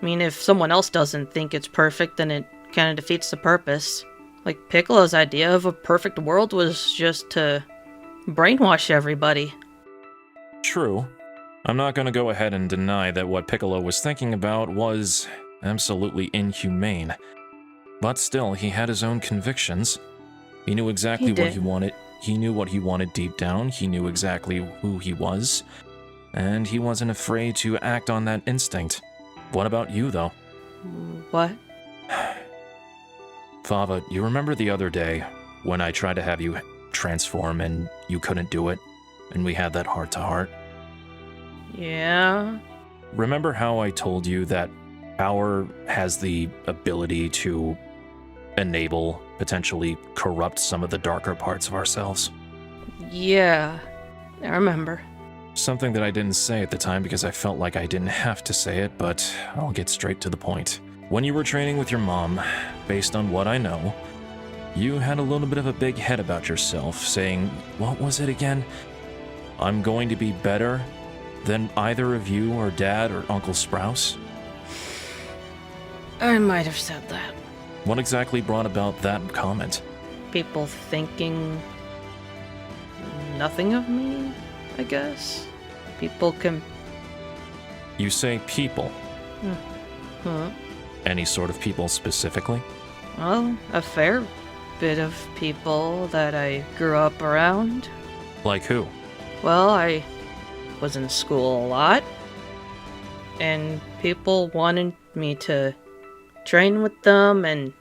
I mean, if someone else doesn't think it's perfect, then it kind of defeats the purpose. Like, Piccolo's idea of a perfect world was just to brainwash everybody. True. I'm not going to go ahead and deny that what Piccolo was thinking about was absolutely inhumane. But still, he had his own convictions. He knew exactly what he wanted. He knew what he wanted deep down. He knew exactly who he was. And he wasn't afraid to act on that instinct. What about you, though? What? Fava, you remember the other day when I tried to have you transform and you couldn't do it? And we had that heart-to-heart? Yeah. Remember how I told you that power has the ability to enable, potentially corrupt some of the darker parts of ourselves? Yeah. I remember. Something that I didn't say at the time because I felt like I didn't have to say it, but I'll get straight to the point. When you were training with your mom, based on what I know, you had a little bit of a big head about yourself, saying, what was it again? I'm going to be better than either of you or Dad or Uncle Sprouse? I might have said that. What exactly brought about that comment? People thinking nothing of me, I guess. People can... You say people. Huh? Any sort of people specifically? Well, a fair bit of people that I grew up around. Like who? Well, I was in school a lot, and people wanted me to train with them and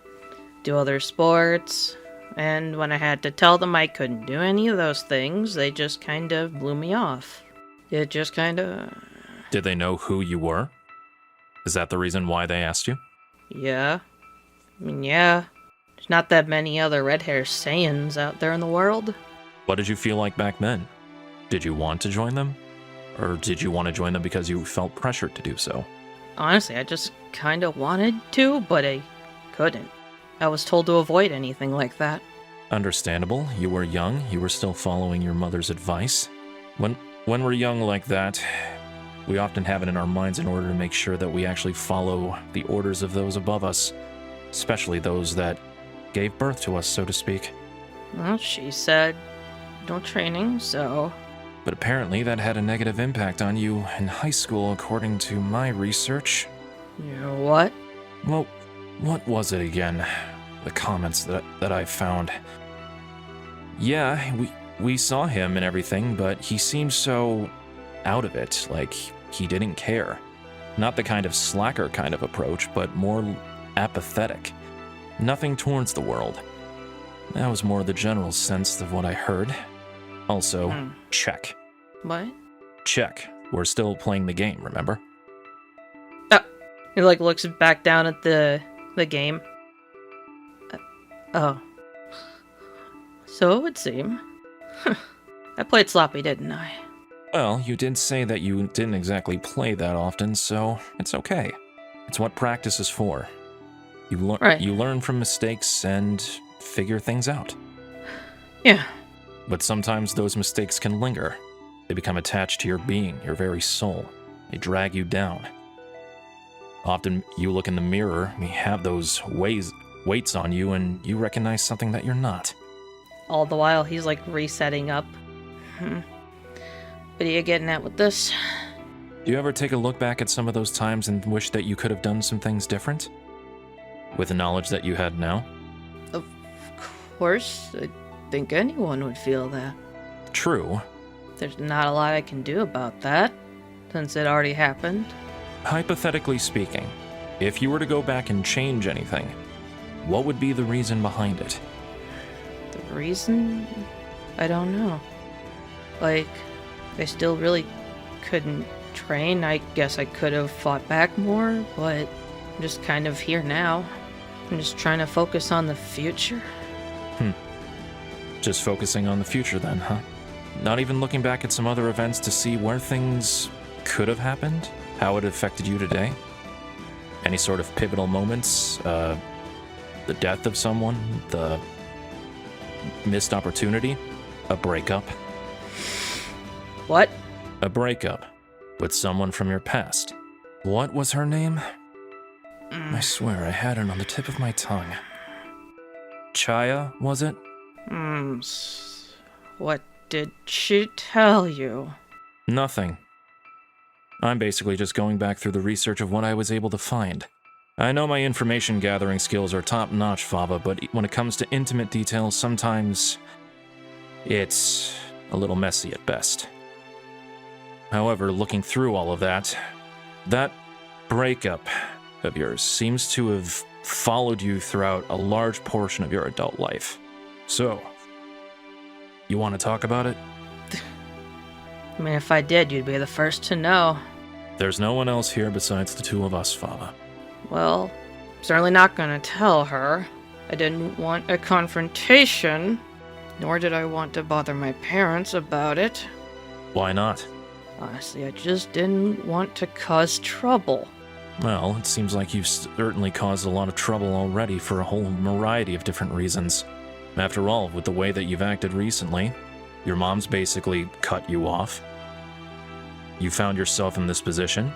do other sports, and when I had to tell them I couldn't do any of those things, they just kind of blew me off. It just kind of... Did they know who you were? Is that the reason why they asked you? Yeah. I mean, yeah. There's not that many other red-haired Saiyans out there in the world. What did you feel like back then? Did you want to join them? Or did you want to join them because you felt pressured to do so? Honestly, I just kind of wanted to, but I couldn't. I was told to avoid anything like that. Understandable. You were young. You were still following your mother's advice. When we're young like that, we often have it in our minds in order to make sure that we actually follow the orders of those above us, especially those that gave birth to us, so to speak. Well, she said no training, so... But apparently that had a negative impact on you in high school, according to my research. You know what? Well, what was it again? The comments that I found. Yeah, We saw him and everything, but he seemed so out of it, like he didn't care. Not the kind of slacker kind of approach, but more apathetic. Nothing towards the world. That was more the general sense of what I heard. Also, check. What? Check. We're still playing the game, remember? He looks back down at the game. Oh. So it would seem. I played sloppy, didn't I? Well, you did say that you didn't exactly play that often, so it's okay. It's what practice is for. You learn from mistakes and figure things out. Yeah. But sometimes those mistakes can linger. They become attached to your being, your very soul. They drag you down. Often you look in the mirror, you have those weights on you, and you recognize something that you're not. All the while, he's resetting up. What are you getting at with this? Do you ever take a look back at some of those times and wish that you could have done some things different? With the knowledge that you had now? Of course, I think anyone would feel that. True. There's not a lot I can do about that, since it already happened. Hypothetically speaking, if you were to go back and change anything, what would be the reason behind it? The reason? I don't know. I still really couldn't train. I guess I could have fought back more, but I'm just kind of here now. I'm just trying to focus on the future. Just focusing on the future then, huh? Not even looking back at some other events to see where things could have happened? How it affected you today? Any sort of pivotal moments? The death of someone? The missed opportunity? A breakup? What? A breakup with someone from your past. What was her name? I swear I had it on the tip of my tongue. Chaya, was it? What did she tell you? Nothing. I'm basically just going back through the research of what I was able to find. I know my information gathering skills are top-notch, Fava, but when it comes to intimate details, sometimes it's a little messy at best. However, looking through all of that breakup of yours seems to have followed you throughout a large portion of your adult life. So, you want to talk about it? I mean, if I did, you'd be the first to know. There's no one else here besides the two of us, Fava. Well, I'm certainly not gonna tell her. I didn't want a confrontation, nor did I want to bother my parents about it. Why not? Honestly, I just didn't want to cause trouble. Well, it seems like you've certainly caused a lot of trouble already for a whole variety of different reasons. After all, with the way that you've acted recently, your mom's basically cut you off. You found yourself in this position.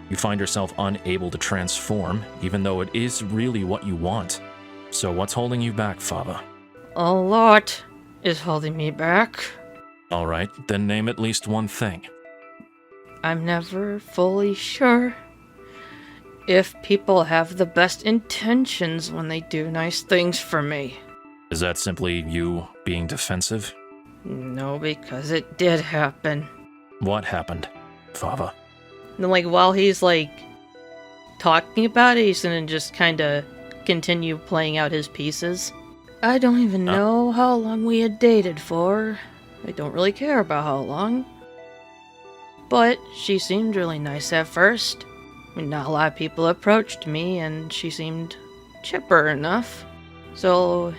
You find yourself unable to transform, even though it is really what you want. So what's holding you back, Fava? A lot is holding me back. All right, then name at least one thing. I'm never fully sure if people have the best intentions when they do nice things for me. Is that simply you being defensive? No, because it did happen. What happened, Fava? And while he's talking about it, he's gonna just kinda continue playing out his pieces. I don't even know how long we had dated for. I don't really care about how long. But she seemed really nice at first. I mean, not a lot of people approached me, and she seemed chipper enough. So,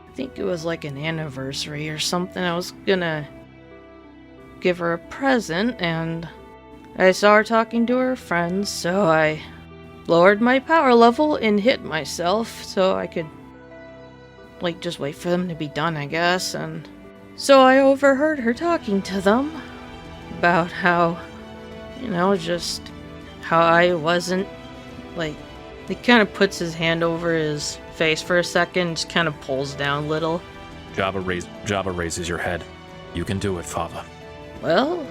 I think it was an anniversary or something. I was gonna give her a present, and I saw her talking to her friends, so I lowered my power level and hit myself so I could, just wait for them to be done, I guess, and so I overheard her talking to them about how, just how I wasn't, he kind of puts his hand over his face for a second, just kind of pulls down a little. Java raises your head. You can do it, Fava. Well,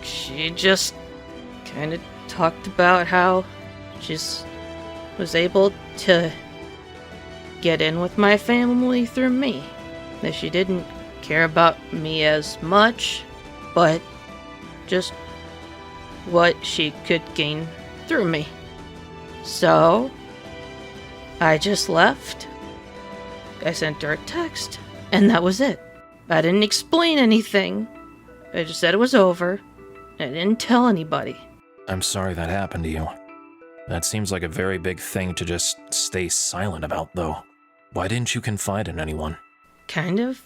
she just kind of talked about how she was able to get in with my family through me. That she didn't care about me as much, but just what she could gain through me. So, I just left. I sent her a text, and that was it. I didn't explain anything. I just said it was over. I didn't tell anybody. I'm sorry that happened to you. That seems like a very big thing to just stay silent about, though. Why didn't you confide in anyone? Kind of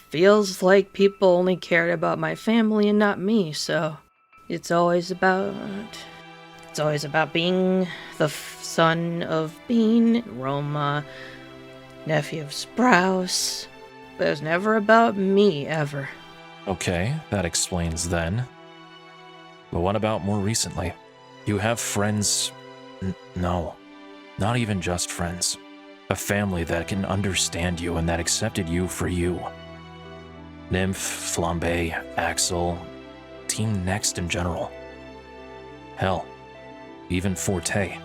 feels like people only cared about my family and not me, so it's always about being the son of Bean, Roma, nephew of Sprouse. But it was never about me, ever. Okay, that explains then. But what about more recently? You have friends... No, not even just friends. A family that can understand you and that accepted you for you. Nymph, Flambe, Axel, Team Next in general. Hell, even Forte.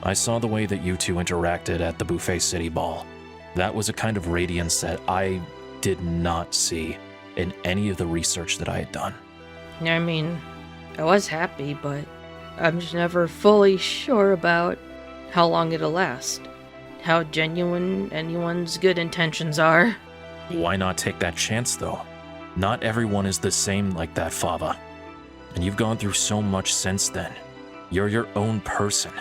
I saw the way that you two interacted at the Buffet City Ball. That was a kind of radiance that I did not see in any of the research that I had done. I mean, I was happy, but I'm just never fully sure about how long it'll last. How genuine anyone's good intentions are. Why not take that chance, though? Not everyone is the same like that, Fava. And you've gone through so much since then. You're your own person.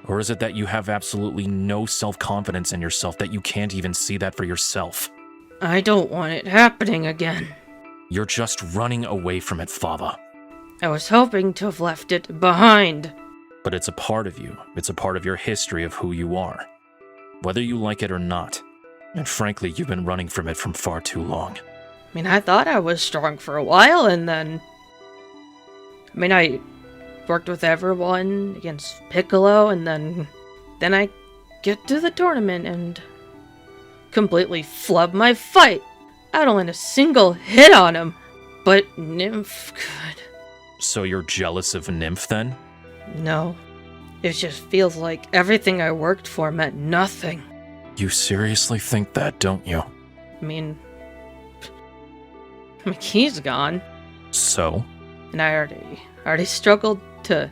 Or is it that you have absolutely no self-confidence in yourself that you can't even see that for yourself? I don't want it happening again. You're just running away from it, Fava. I was hoping to have left it behind. But it's a part of you. It's a part of your history of who you are. Whether you like it or not. And frankly, you've been running from it for far too long. I mean, I thought I was strong for a while, and then... I worked with everyone against Piccolo, and then I get to the tournament and completely flub my fight. I don't land a single hit on him, but Nymph could. So you're jealous of Nymph, then? No. It just feels like everything I worked for meant nothing. You seriously think that, don't you? I mean, McKee's gone. So? And I already struggled to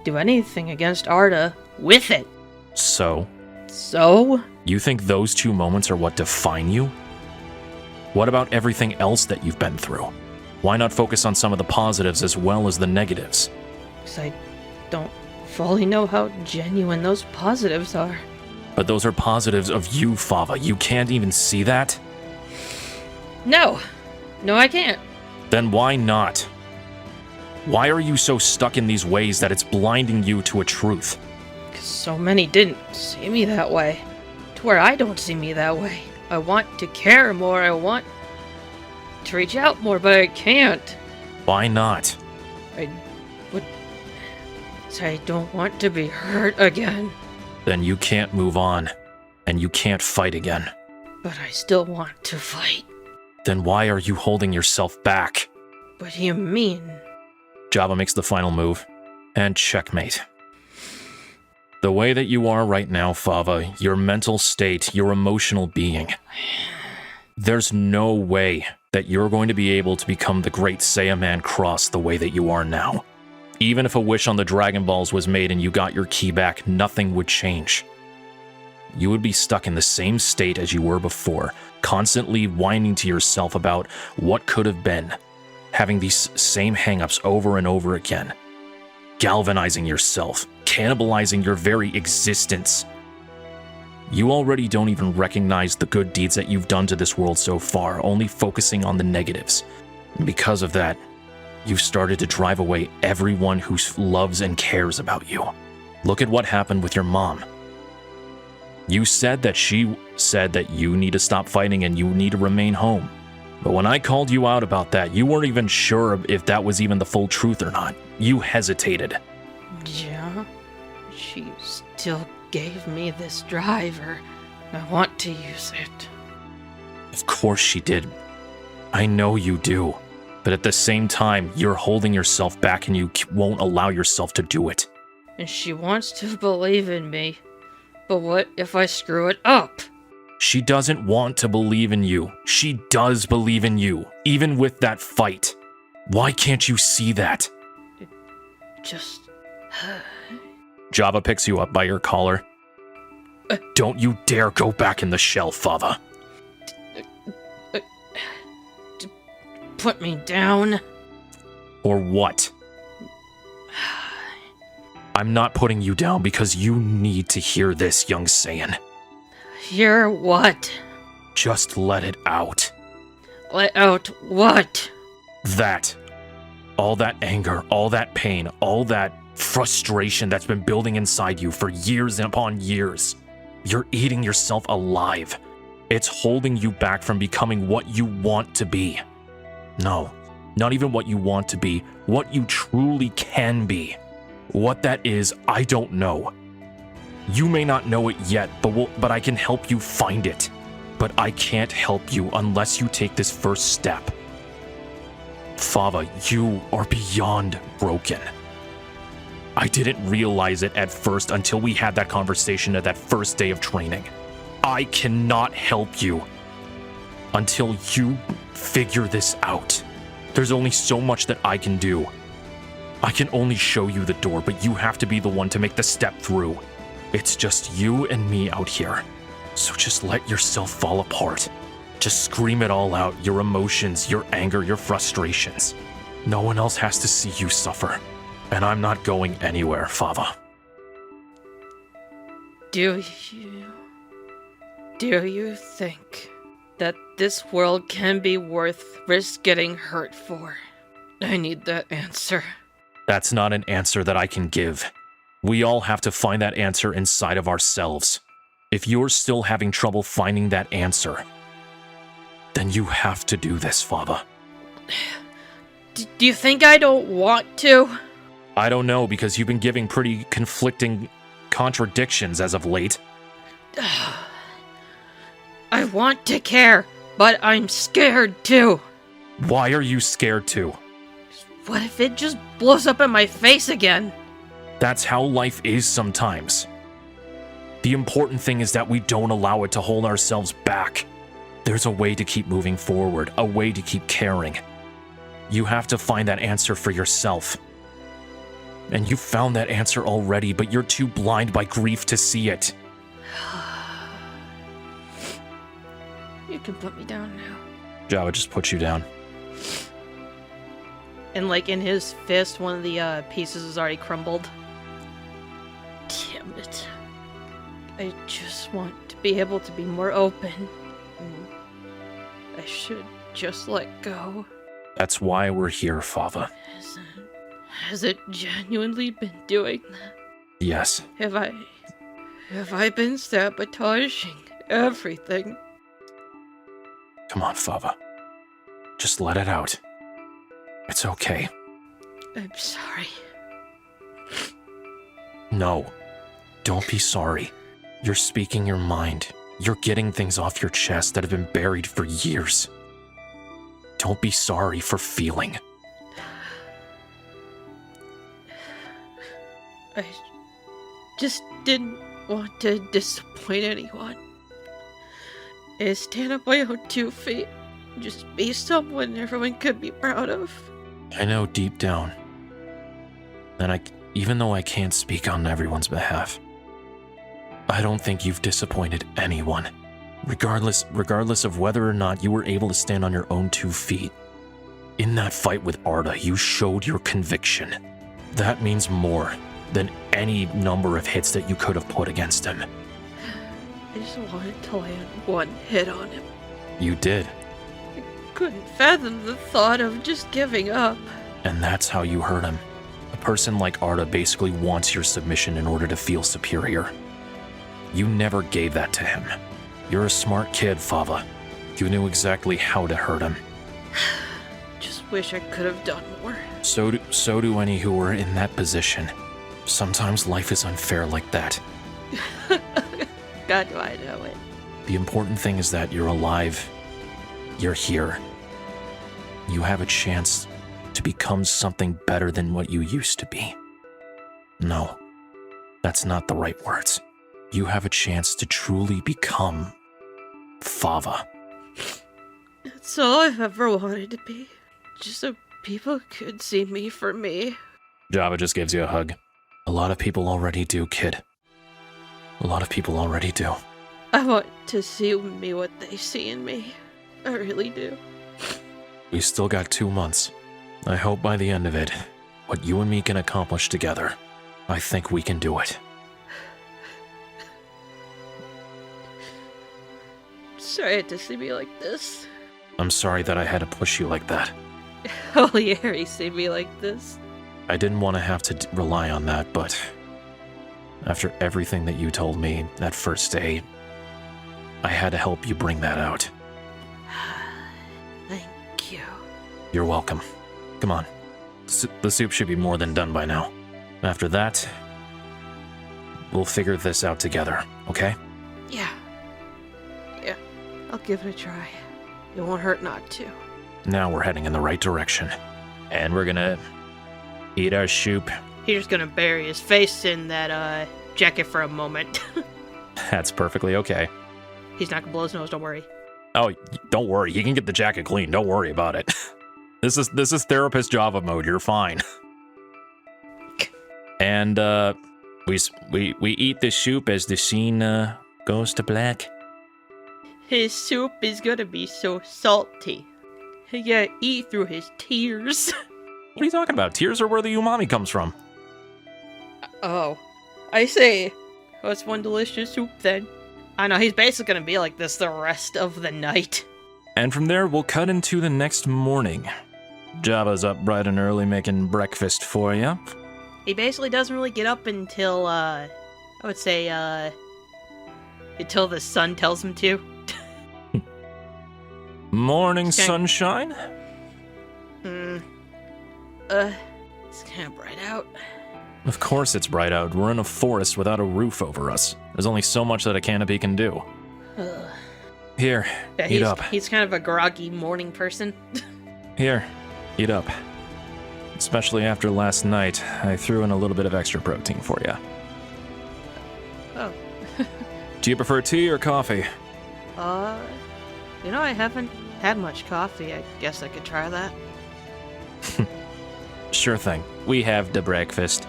do anything against Arda with it. So? So? You think those 2 moments are what define you? What about everything else that you've been through? Why not focus on some of the positives as well as the negatives? Because I don't fully know how genuine those positives are. But those are positives of you, Fava. You can't even see that? No, I can't. Then why not? Why are you so stuck in these ways that it's blinding you to a truth? Because so many didn't see me that way. To where I don't see me that way. I want to care more, I want to reach out more, but I can't. Why not? I don't want to be hurt again. Then you can't move on, and you can't fight again. But I still want to fight. Then why are you holding yourself back? What do you mean? Java makes the final move, and checkmate. The way that you are right now, Fava, your mental state, your emotional being, there's no way that you're going to be able to become the great Saiyaman Cross the way that you are now. Even if a wish on the Dragon Balls was made and you got your ki back, nothing would change. You would be stuck in the same state as you were before, constantly whining to yourself about what could have been, having these same hang-ups over and over again, galvanizing yourself, cannibalizing your very existence. You already don't even recognize the good deeds that you've done to this world so far, only focusing on the negatives. And because of that, you've started to drive away everyone who loves and cares about you. Look at what happened with your mom. You said that she said that you need to stop fighting and you need to remain home. But when I called you out about that, you weren't even sure if that was even the full truth or not. You hesitated. Yeah, she still gave me this driver. I want to use it. Of course she did. I know you do. But at the same time, you're holding yourself back and you won't allow yourself to do it. And she wants to believe in me. But what if I screw it up? She doesn't want to believe in you. She does believe in you, even with that fight. Why can't you see that? Just... Java picks you up by your collar. Don't you dare go back in the shell, Fava. Put me down. Or what? I'm not putting you down because you need to hear this, young Saiyan. Hear what? Just let it out. Let out what? That. All that anger, all that pain, all that frustration that's been building inside you for years upon years. You're eating yourself alive. It's holding you back from becoming what you want to be. No, not even what you want to be, what you truly can be. What that is, I don't know. You may not know it yet, but I can help you find it. But I can't help you unless you take this first step. Fava, you are beyond broken. I didn't realize it at first until we had that conversation at that first day of training. I cannot help you until you figure this out. There's only so much that I can do. I can only show you the door, but you have to be the one to make the step through. It's just you and me out here. So just let yourself fall apart. Just scream it all out, your emotions, your anger, your frustrations. No one else has to see you suffer. And I'm not going anywhere, Fava. Do you think that this world can be worth risk getting hurt for? I need that answer. That's not an answer that I can give. We all have to find that answer inside of ourselves. If you're still having trouble finding that answer, then you have to do this, Fava. Do you think I don't want to? I don't know, because you've been giving pretty conflicting contradictions as of late. I want to care, but I'm scared too. Why are you scared too? What if it just blows up in my face again? That's how life is sometimes. The important thing is that we don't allow it to hold ourselves back. There's a way to keep moving forward, a way to keep caring. You have to find that answer for yourself. And you found that answer already, but you're too blind by grief to see it. You can put me down now. Java just put you down. And like in his fist, one of the pieces is already crumbled. Damn it. I just want to be able to be more open. I should just let go. That's why we're here, Fava. Has it genuinely been doing that? Yes. Have I been sabotaging everything? Come on, Fava. Just let it out. It's okay. I'm sorry. No. Don't be sorry. You're speaking your mind. You're getting things off your chest that have been buried for years. Don't be sorry for feeling. I just didn't want to disappoint anyone. I stand on my own 2 feet. Just be someone everyone could be proud of. I know deep down. And even though I can't speak on everyone's behalf, I don't think you've disappointed anyone. Regardless of whether or not you were able to stand on your own 2 feet. In that fight with Arda, you showed your conviction. That means more than any number of hits that you could have put against him. I just wanted to land one hit on him. You did. I couldn't fathom the thought of just giving up. And that's how you hurt him. A person like Arda basically wants your submission in order to feel superior. You never gave that to him. You're a smart kid, Fava. You knew exactly how to hurt him. Just wish I could have done more. So do any who were in that position. Sometimes life is unfair like that. God, do I know it. The important thing is that you're alive. You're here. You have a chance to become something better than what you used to be. No, that's not the right words. You have a chance to truly become Fava. It's all I've ever wanted to be. Just so people could see me for me. Java just gives you a hug. A lot of people already do, kid. A lot of people already do. I want to see in me what they see in me. I really do. We still got 2 months. I hope by the end of it, what you and me can accomplish together, I think we can do it. Sorry I had to see me like this. I'm sorry that I had to push you like that. Holy Harry see me like this. I didn't want to have to rely on that, but after everything that you told me that first day, I had to help you bring that out. Thank you. You're welcome. Come on. The soup should be more than done by now. After that, we'll figure this out together, okay? Yeah. I'll give it a try. It won't hurt not to. Now we're heading in the right direction. And we're gonna eat our soup. He's just gonna bury his face in that jacket for a moment. That's perfectly okay. He's not gonna blow his nose, don't worry. Oh, don't worry. You can get the jacket clean. Don't worry about it. This is therapist Java mode. You're fine. And we eat the soup as the scene goes to black. His soup is gonna be so salty. He gotta eat through his tears. What are you talking about? Tears are where the umami comes from. Oh. I say, what's one delicious soup then? I know, he's basically gonna be like this the rest of the night. And from there, we'll cut into the next morning. Java's up bright and early making breakfast for you. He basically doesn't really get up until, I would say, until the sun tells him to. Morning sunshine? It's kind of bright out. Of course it's bright out. We're in a forest without a roof over us. There's only so much that a canopy can do. Here, Yeah, eat up. He's kind of a groggy morning person. Here, eat up. Especially after last night, I threw in a little bit of extra protein for you. Oh. Do you prefer tea or coffee? You know, I haven't had much coffee. I guess I could try that. Sure thing. We have the breakfast.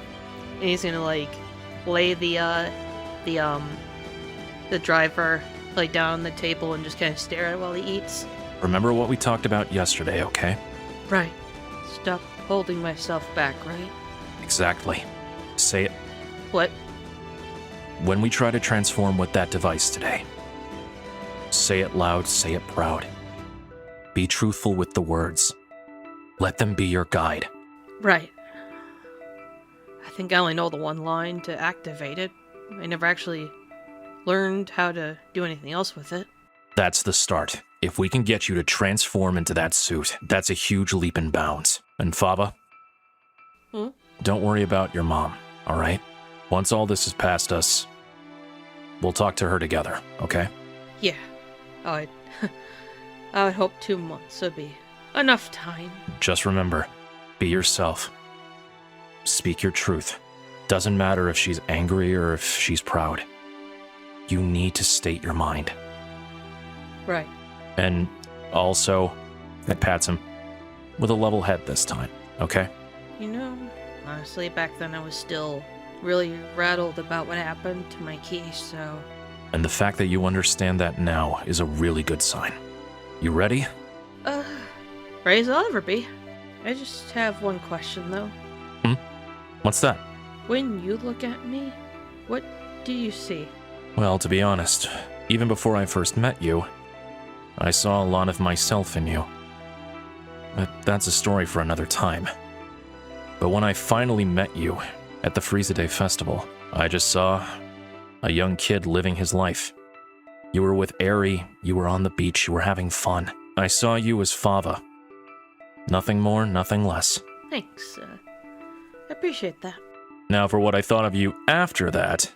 And he's gonna, like, lay the driver, like, down on the table and just kind of stare at it while he eats. Remember what we talked about yesterday, okay? Right. Stop holding myself back, right? Exactly. Say it. What? When we try to transform with that device today, say it loud, say it proud. Be truthful with the words. Let them be your guide. Right. I think I only know the one line to activate it. I never actually learned how to do anything else with it. That's the start. If we can get you to transform into that suit, that's a huge leap in bounds. And Fava? Don't worry about your mom, alright? Once all this is past us, we'll talk to her together, okay? Yeah. I would hope 2 months would be enough time. Just remember, be yourself. Speak your truth. Doesn't matter if she's angry or if she's proud. You need to state your mind. Right. And also, it pats him with a level head this time, okay? You know, honestly, back then I was still really rattled about what happened to my key, so... And the fact that you understand that now is a really good sign. You ready? Ready as I'll ever be. I just have one question, though. What's that? When you look at me, what do you see? Well, to be honest, even before I first met you, I saw a lot of myself in you. But that's a story for another time. But when I finally met you at the Frieza Day Festival, I just saw a young kid living his life. You were with Eri, you were on the beach, you were having fun. I saw you as Fava. Nothing more, nothing less. Thanks, I appreciate that. Now for what I thought of you after that,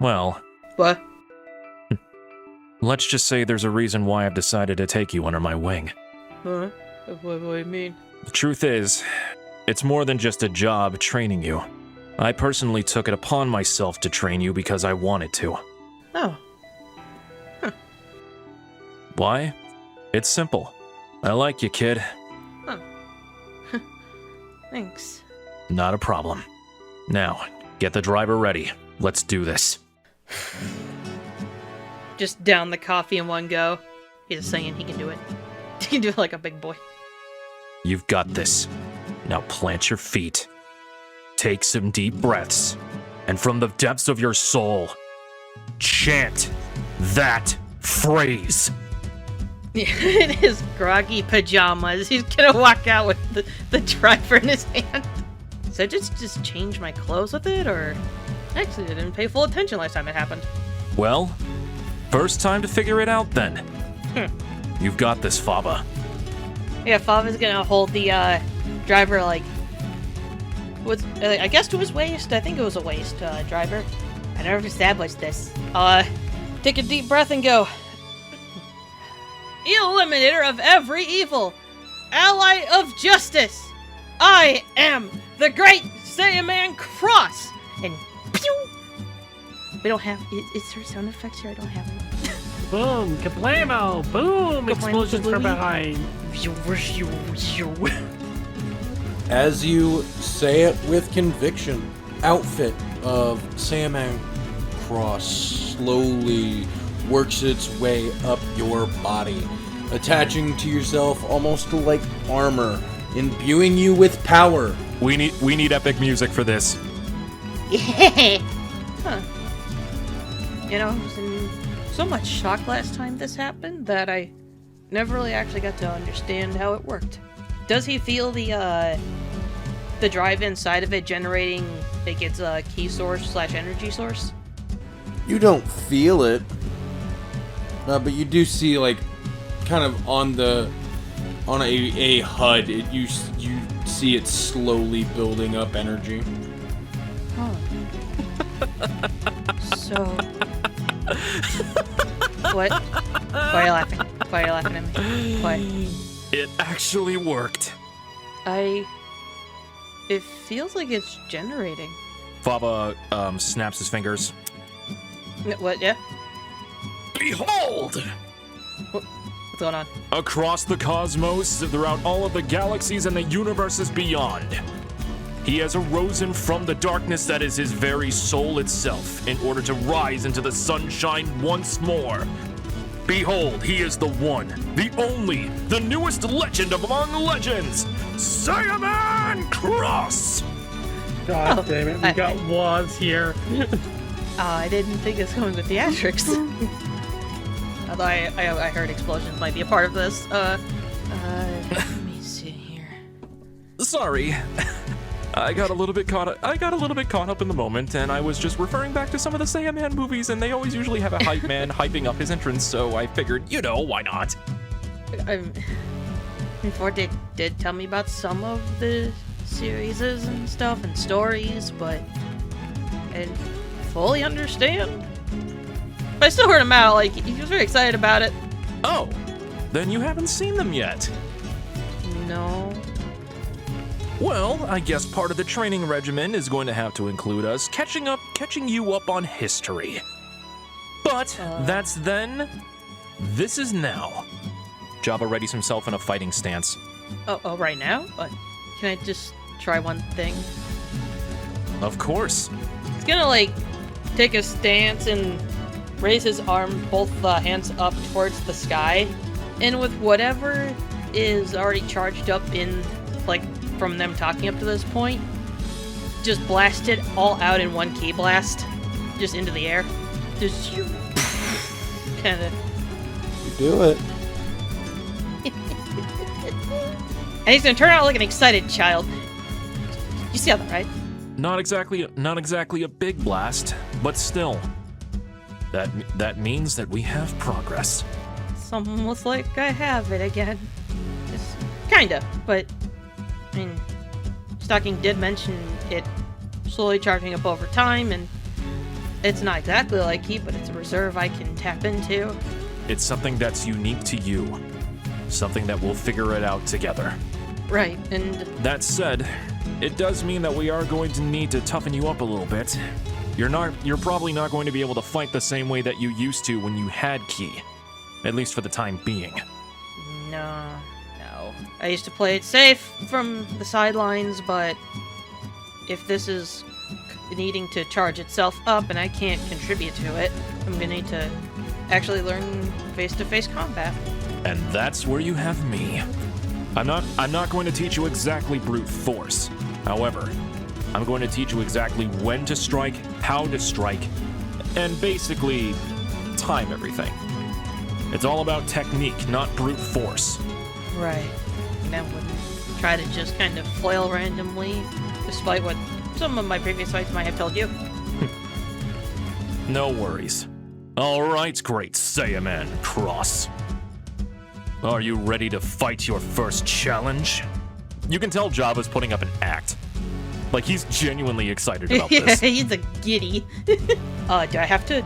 well... What? Let's just say there's a reason why I've decided to take you under my wing. Huh? What do you mean? The truth is, it's more than just a job training you. I personally took it upon myself to train you because I wanted to. Oh. Huh. Why? It's simple. I like you, kid. Huh. Thanks. Not a problem. Now, get the driver ready. Let's do this. Just down the coffee in one go. He's just saying he can do it. He can do it like a big boy. You've got this. Now plant your feet. Take some deep breaths. And from the depths of your soul, chant that phrase. In his groggy pajamas, he's gonna walk out with the driver in his hand. So just change my clothes with it, or... Actually, I didn't pay full attention last time it happened. Well, first time to figure it out then. You've got this, Faba. Yeah, Fava's gonna hold the driver like, I guess to his waist. I think it was a waist driver. I never established this. Take a deep breath and go. Eliminator of every evil, ally of justice. I am the Great Saiyaman Cross. And pew! We don't have. Is there sound effects here? I don't have them. Boom, kablamo, boom, explosions from behind. As you say it with conviction, outfit of Saiyaman Cross slowly works its way up your body, attaching to yourself almost like armor, imbuing you with power. We need epic music for this. Yeah. Huh. You know, I was in so much shock last time this happened that I never really actually got to understand how it worked. Does he feel the drive inside of it generating like its key source / energy source? You don't feel it, but you do see like kind of on a HUD. You see it slowly building up energy. Huh. So, what? Why are you laughing? Why are you laughing at me? Why? It actually worked. It feels like it's generating. Faba snaps his fingers. What? Yeah? Behold! What's going on? Across the cosmos, throughout all of the galaxies and the universes beyond, he has arisen from the darkness that is his very soul itself in order to rise into the sunshine once more. Behold, he is the one, the only, the newest legend among legends, Saiyaman Cross! God damn it, we got Waz here. I didn't think it's going with theatrics. Although I heard explosions might be a part of this. Let me see here. Sorry. I got a little bit caught up in the moment, and I was just referring back to some of the Saiyaman movies, and they always usually have a hype man hyping up his entrance, so I figured, why not? Before they did tell me about some of the series and stuff and stories, but I didn't fully understand. But I still heard him out, like, he was very excited about it. Oh, then you haven't seen them yet. No. Well, I guess part of the training regimen is going to have to include us catching you up on history. But that's then, this is now. Jabba readies himself in a fighting stance. Oh, right now? Can I just try one thing? Of course. He's gonna, like, take a stance and raise his arm, both hands up towards the sky, and with whatever is already charged up in, like, from them talking up to this point, just blast it all out in one key blast, just into the air. Just kind of. You do it. And he's gonna turn out like an excited child. You see that, right? Not exactly a big blast, but still. That means that we have progress. It's almost like I have it again. Just kinda, but I mean, Stocking did mention it slowly charging up over time, and it's not exactly like Ki, but it's a reserve I can tap into. It's something that's unique to you. Something that we'll figure it out together. Right, and that said, it does mean that we are going to need to toughen you up a little bit. You're probably not going to be able to fight the same way that you used to when you had Ki. at least for the time being. No. I used to play it safe from the sidelines, but if this is needing to charge itself up and I can't contribute to it, I'm gonna need to actually learn face-to-face combat. And that's where you have me. I'm not going to teach you exactly brute force. However, I'm going to teach you exactly when to strike, how to strike, and basically time everything. It's all about technique, not brute force. Right. And I wouldn't try to just kind of flail randomly, despite what some of my previous fights might have told you. No worries. Alright, great Saiyaman Cross. Are you ready to fight your first challenge? You can tell Jabba's putting up an act. Like, he's genuinely excited about this. He's a giddy. Do I have to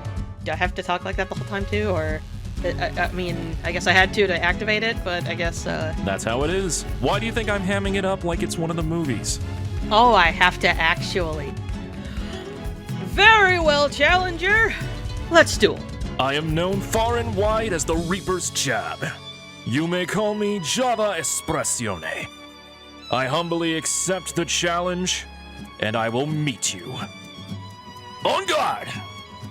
talk like that the whole time too, or? I mean, I guess I had to activate it, but I guess, That's how it is. Why do you think I'm hamming it up like it's one of the movies? Oh, I have to actually. Very well, Challenger. Let's duel. I am known far and wide as the Reaper's Jab. You may call me Java Espressione. I humbly accept the challenge, and I will meet you. On guard!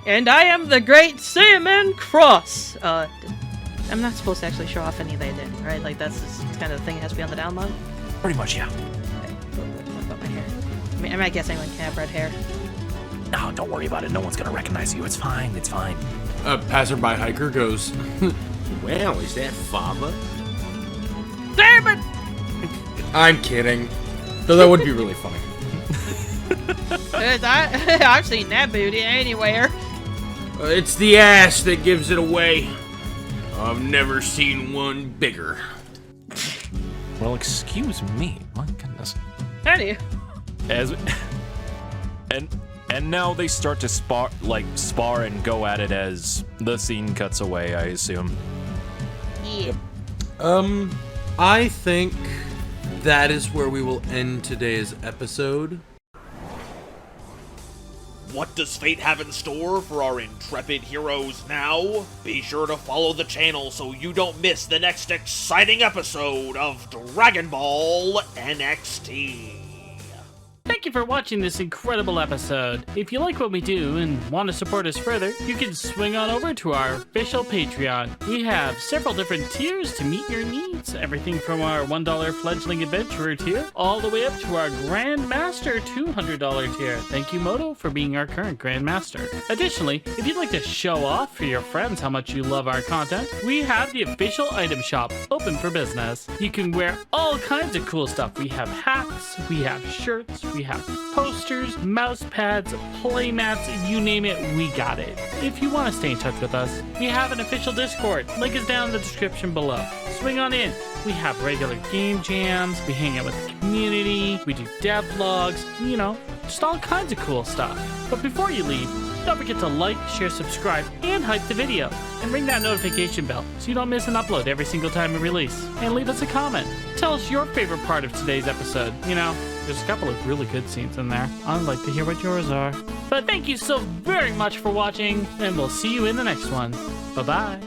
And I am the Great Saiyaman Cross. I'm not supposed to actually show off any of that, right? Like, that's just kind of the thing that has to be on the download? Pretty much, yeah. Okay, what about my hair? I might guess anyone can have red hair. No, don't worry about it. No one's gonna recognize you. It's fine. It's fine. A passerby hiker goes, well, is that Fava? Damn it! I'm kidding. Though that would be really funny. I've seen that booty anywhere. It's the ass that gives it away. I've never seen one bigger. Well, excuse me. My goodness. Anyway. And now they start to spar and go at it as the scene cuts away, I assume. Yeah. I think that is where we will end today's episode. What does fate have in store for our intrepid heroes now? Be sure to follow the channel so you don't miss the next exciting episode of Dragon Ball NXT. Thank you for watching this incredible episode. If you like what we do and want to support us further, you can swing on over to our official Patreon. We have several different tiers to meet your needs. Everything from our $1 fledgling adventurer tier all the way up to our Grandmaster $200 tier. Thank you, Moto, for being our current Grandmaster. Additionally, if you'd like to show off for your friends how much you love our content, we have the official item shop open for business. You can wear all kinds of cool stuff. We have hats, we have shirts, we have posters, mouse pads, play mats, you name it, we got it. If you want to stay in touch with us, we have an official Discord. Link is down in the description below. Swing on in. We have regular game jams, we hang out with the community, we do dev vlogs, just all kinds of cool stuff. But before you leave, don't forget to like, share, subscribe, and hype the video. And ring that notification bell so you don't miss an upload every single time we release. And leave us a comment. Tell us your favorite part of today's episode. There's a couple of really good scenes in there. I'd like to hear what yours are. But thank you so very much for watching, and we'll see you in the next one. Bye-bye.